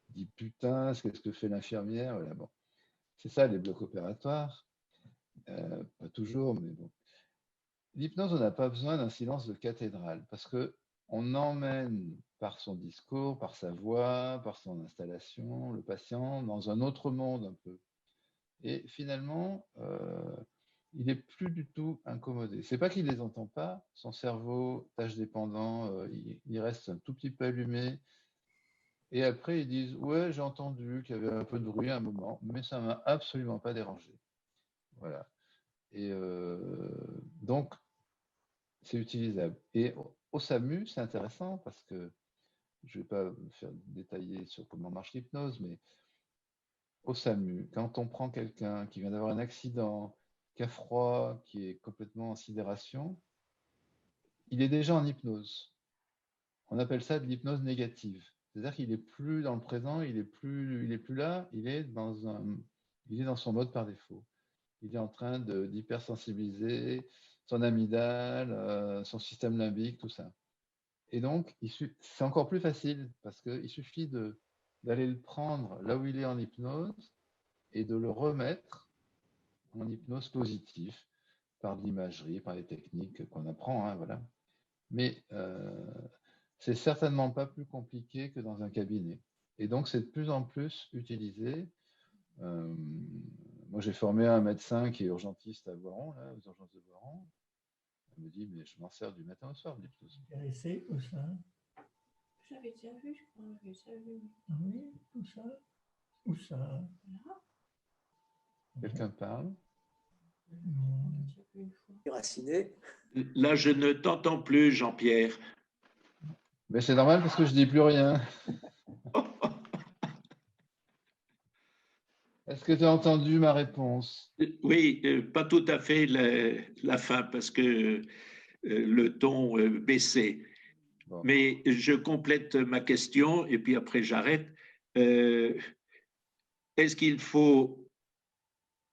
dit putain, qu'est-ce que fait l'infirmière? Voilà, bon. C'est ça les blocs opératoires. Pas toujours, mais bon. L'hypnose, on n'a pas besoin d'un silence de cathédrale parce qu'on emmène par son discours, par sa voix, par son installation, le patient dans un autre monde un peu. Et finalement, il n'est plus du tout incommodé. C'est pas qu'il ne les entend pas, son cerveau, tâche dépendant, il reste un tout petit peu allumé. Et après, ils disent, ouais, j'ai entendu qu'il y avait un peu de bruit à un moment, mais ça ne m'a absolument pas dérangé. Voilà. Et donc, c'est utilisable. Et au SAMU, c'est intéressant parce que je ne vais pas me faire détailler sur comment marche l'hypnose, mais au SAMU, quand on prend quelqu'un qui vient d'avoir un accident, qui a froid, qui est complètement en sidération, il est déjà en hypnose. On appelle ça de l'hypnose négative. C'est-à-dire qu'il n'est plus dans le présent, il n'est plus là, il est dans son mode par défaut. Il est en train d'hypersensibiliser son amygdale, son système limbique, tout ça. Et donc, c'est encore plus facile parce qu'il suffit d'aller le prendre là où il est en hypnose et de le remettre en hypnose positive par de l'imagerie, par les techniques qu'on apprend, hein, voilà. Mais c'est certainement pas plus compliqué que dans un cabinet. Et donc, c'est de plus en plus utilisé. Moi, j'ai formé un médecin qui est urgentiste à Voiron, là, aux urgences de Voiron. Il me dit, mais je m'en sers du matin au soir, l'hypnose. Intéressé, où ça? J'avais déjà vu, je crois. J'ai déjà vu. Ah oui, où ça? Où ça? Là. Quelqu'un parle? Déraciné. Là, je ne t'entends plus, Jean-Pierre. Mais c'est normal parce que je dis plus rien. Est-ce que tu as entendu ma réponse? Oui, pas tout à fait la fin parce que le ton baissait. Bon. Mais je complète ma question et puis après j'arrête. Est-ce qu'il faut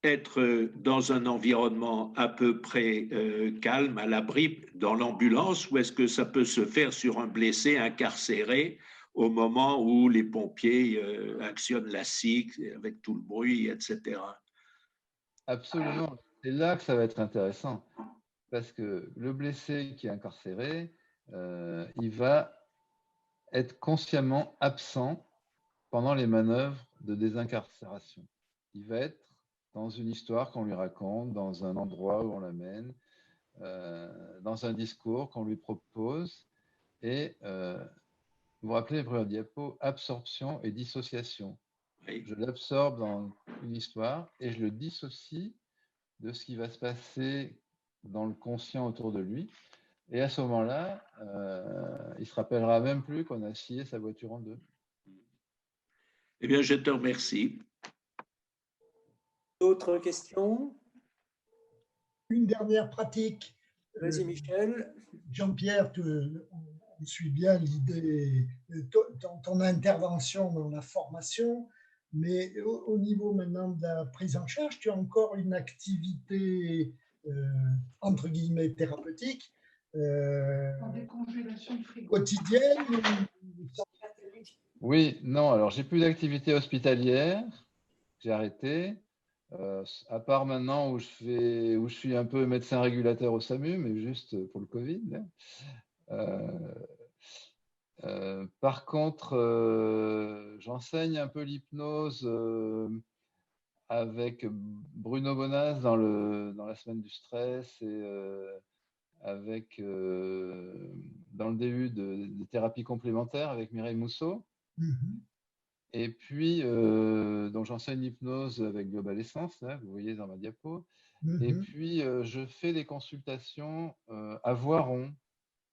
être dans un environnement à peu près calme, à l'abri, dans l'ambulance, ou est-ce que ça peut se faire sur un blessé incarcéré au moment où les pompiers actionnent la SIG avec tout le bruit, etc. Absolument. C'est là que ça va être intéressant. Parce que le blessé qui est incarcéré, il va être consciemment absent pendant les manœuvres de désincarcération. Il va être dans une histoire qu'on lui raconte, dans un endroit où on l'amène, dans un discours qu'on lui propose. Et vous vous rappelez, première diapo, absorption et dissociation. Oui. Je l'absorbe dans une histoire et je le dissocie de ce qui va se passer dans le conscient autour de lui. Et à ce moment-là, il ne se rappellera même plus qu'on a scié sa voiture en deux. Eh bien, je te remercie. D'autres questions? Une dernière pratique. Vas-y, Michel. Jean-Pierre, on suit bien l'idée, ton intervention dans la formation, mais au niveau maintenant de la prise en charge, tu as encore une activité entre guillemets thérapeutique quotidienne? Oui, non, alors j'ai plus d'activité hospitalière, j'ai arrêté, à part maintenant où je suis un peu médecin régulateur au SAMU, mais juste pour le Covid. Par contre, j'enseigne un peu l'hypnose avec Bruno Bonas dans la semaine du stress et avec dans le DU de thérapie complémentaire avec Mireille Mousseau. Et puis, donc j'enseigne l'hypnose avec Global Essence, là, vous voyez dans ma diapo. Et puis, je fais des consultations à Voiron.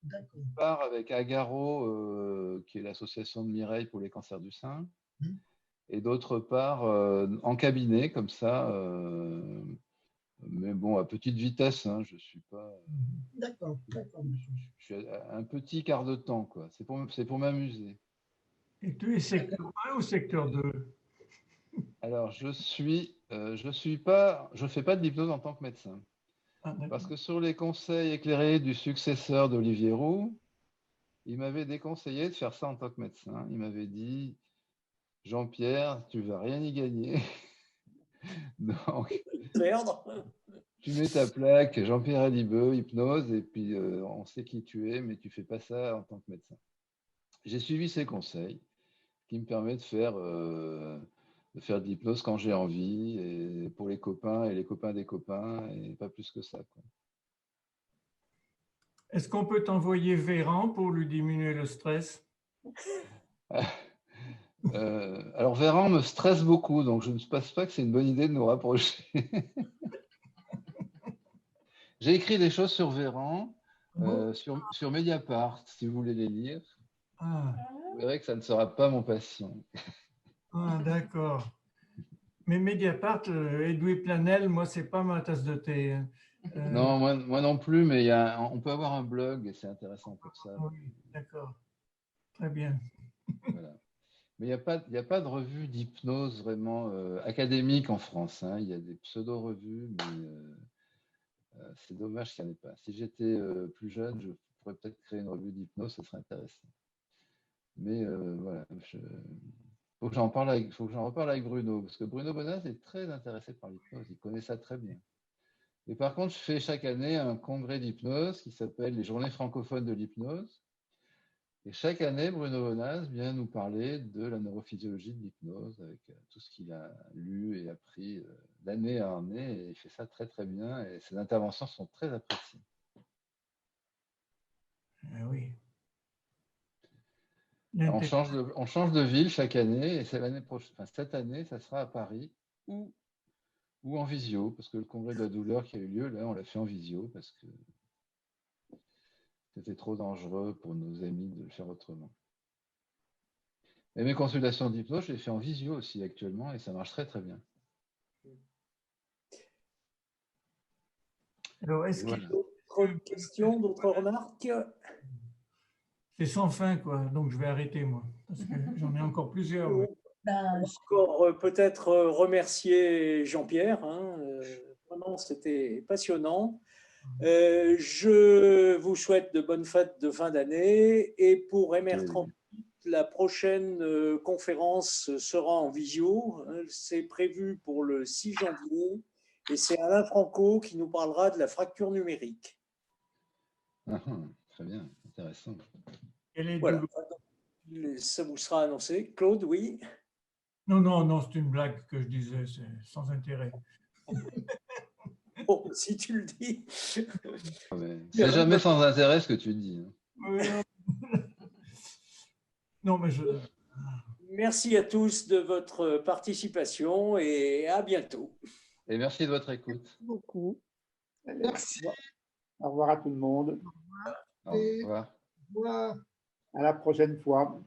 Je pars avec Agaro, qui est l'association de Mireille pour les cancers du sein. Et d'autre part, en cabinet, comme ça. Mais bon, à petite vitesse, hein, je ne suis pas... D'accord. Je suis à un petit quart de temps, quoi. C'est pour m'amuser. Et tu es secteur 1 ou secteur 2? Alors, je fais pas de l'hypnose en tant que médecin. Parce que sur les conseils éclairés du successeur d'Olivier Roux, il m'avait déconseillé de faire ça en tant que médecin. Il m'avait dit, Jean-Pierre, tu ne vas rien y gagner. Donc, tu mets ta plaque, Jean-Pierre Alibeux, hypnose, et puis on sait qui tu es, mais tu ne fais pas ça en tant que médecin. J'ai suivi ses conseils, qui me permet de faire de l'hypnose quand j'ai envie, et pour les copains et les copains des copains, et pas plus que ça, quoi. Est-ce qu'on peut t'envoyer Véran pour lui diminuer le stress? Alors Véran me stresse beaucoup, donc je ne pense pas que c'est une bonne idée de nous rapprocher. J'ai écrit des choses sur Véran. Sur Mediapart, si vous voulez les lire, Ah, vous verrez que ça ne sera pas mon patient. ah, d'accord. Mais Mediapart, Edoui Planel, moi, c'est pas ma tasse de thé. Hein. Non, moi non plus, mais on peut avoir un blog et c'est intéressant pour ça. Oui, d'accord. Très bien. Voilà. Mais il n'y a pas de revue d'hypnose vraiment académique en France. Hein. Il y a des pseudo-revues, mais c'est dommage qu'il n'y en ait pas. Si j'étais plus jeune, je pourrais peut-être créer une revue d'hypnose, ce serait intéressant. Mais voilà, faut que j'en reparle avec Bruno, parce que Bruno Bonas est très intéressé par l'hypnose, il connaît ça très bien. Et par contre, je fais chaque année un congrès d'hypnose qui s'appelle les Journées francophones de l'hypnose. Et chaque année, Bruno Bonas vient nous parler de la neurophysiologie de l'hypnose avec tout ce qu'il a lu et appris d'année en année. Et il fait ça très très bien et ses interventions sont très appréciées. Oui. On change de ville chaque année et c'est l'année prochaine, enfin, cette année, ça sera à Paris ou en visio, parce que le congrès de la douleur qui a eu lieu, là, on l'a fait en visio parce que c'était trop dangereux pour nos amis de le faire autrement. Et mes consultations d'hypnose, je les fais en visio aussi actuellement et ça marche très très bien. Alors, est-ce qu'il y a d'autres questions, d'autres remarques? C'est sans fin, quoi. Donc, je vais arrêter, moi, parce que j'en ai encore plusieurs. Ouais. Encore peut-être remercier Jean-Pierre. Hein, vraiment, c'était passionnant. Je vous souhaite de bonnes fêtes de fin d'année. Et pour MR38, la prochaine conférence sera en visio. C'est prévu pour le 6 janvier. Et c'est Alain Franco qui nous parlera de la fracture numérique. Très bien, intéressant. Voilà. Ça vous sera annoncé. Claude, oui? Non, c'est une blague que je disais, c'est sans intérêt. Bon, si tu le dis. C'est jamais sans intérêt ce que tu dis. Hein. Non, mais Merci à tous de votre participation et à bientôt. Et merci de votre écoute. Merci beaucoup. Merci. Au revoir à tout le monde. Au revoir. Au revoir. À la prochaine fois.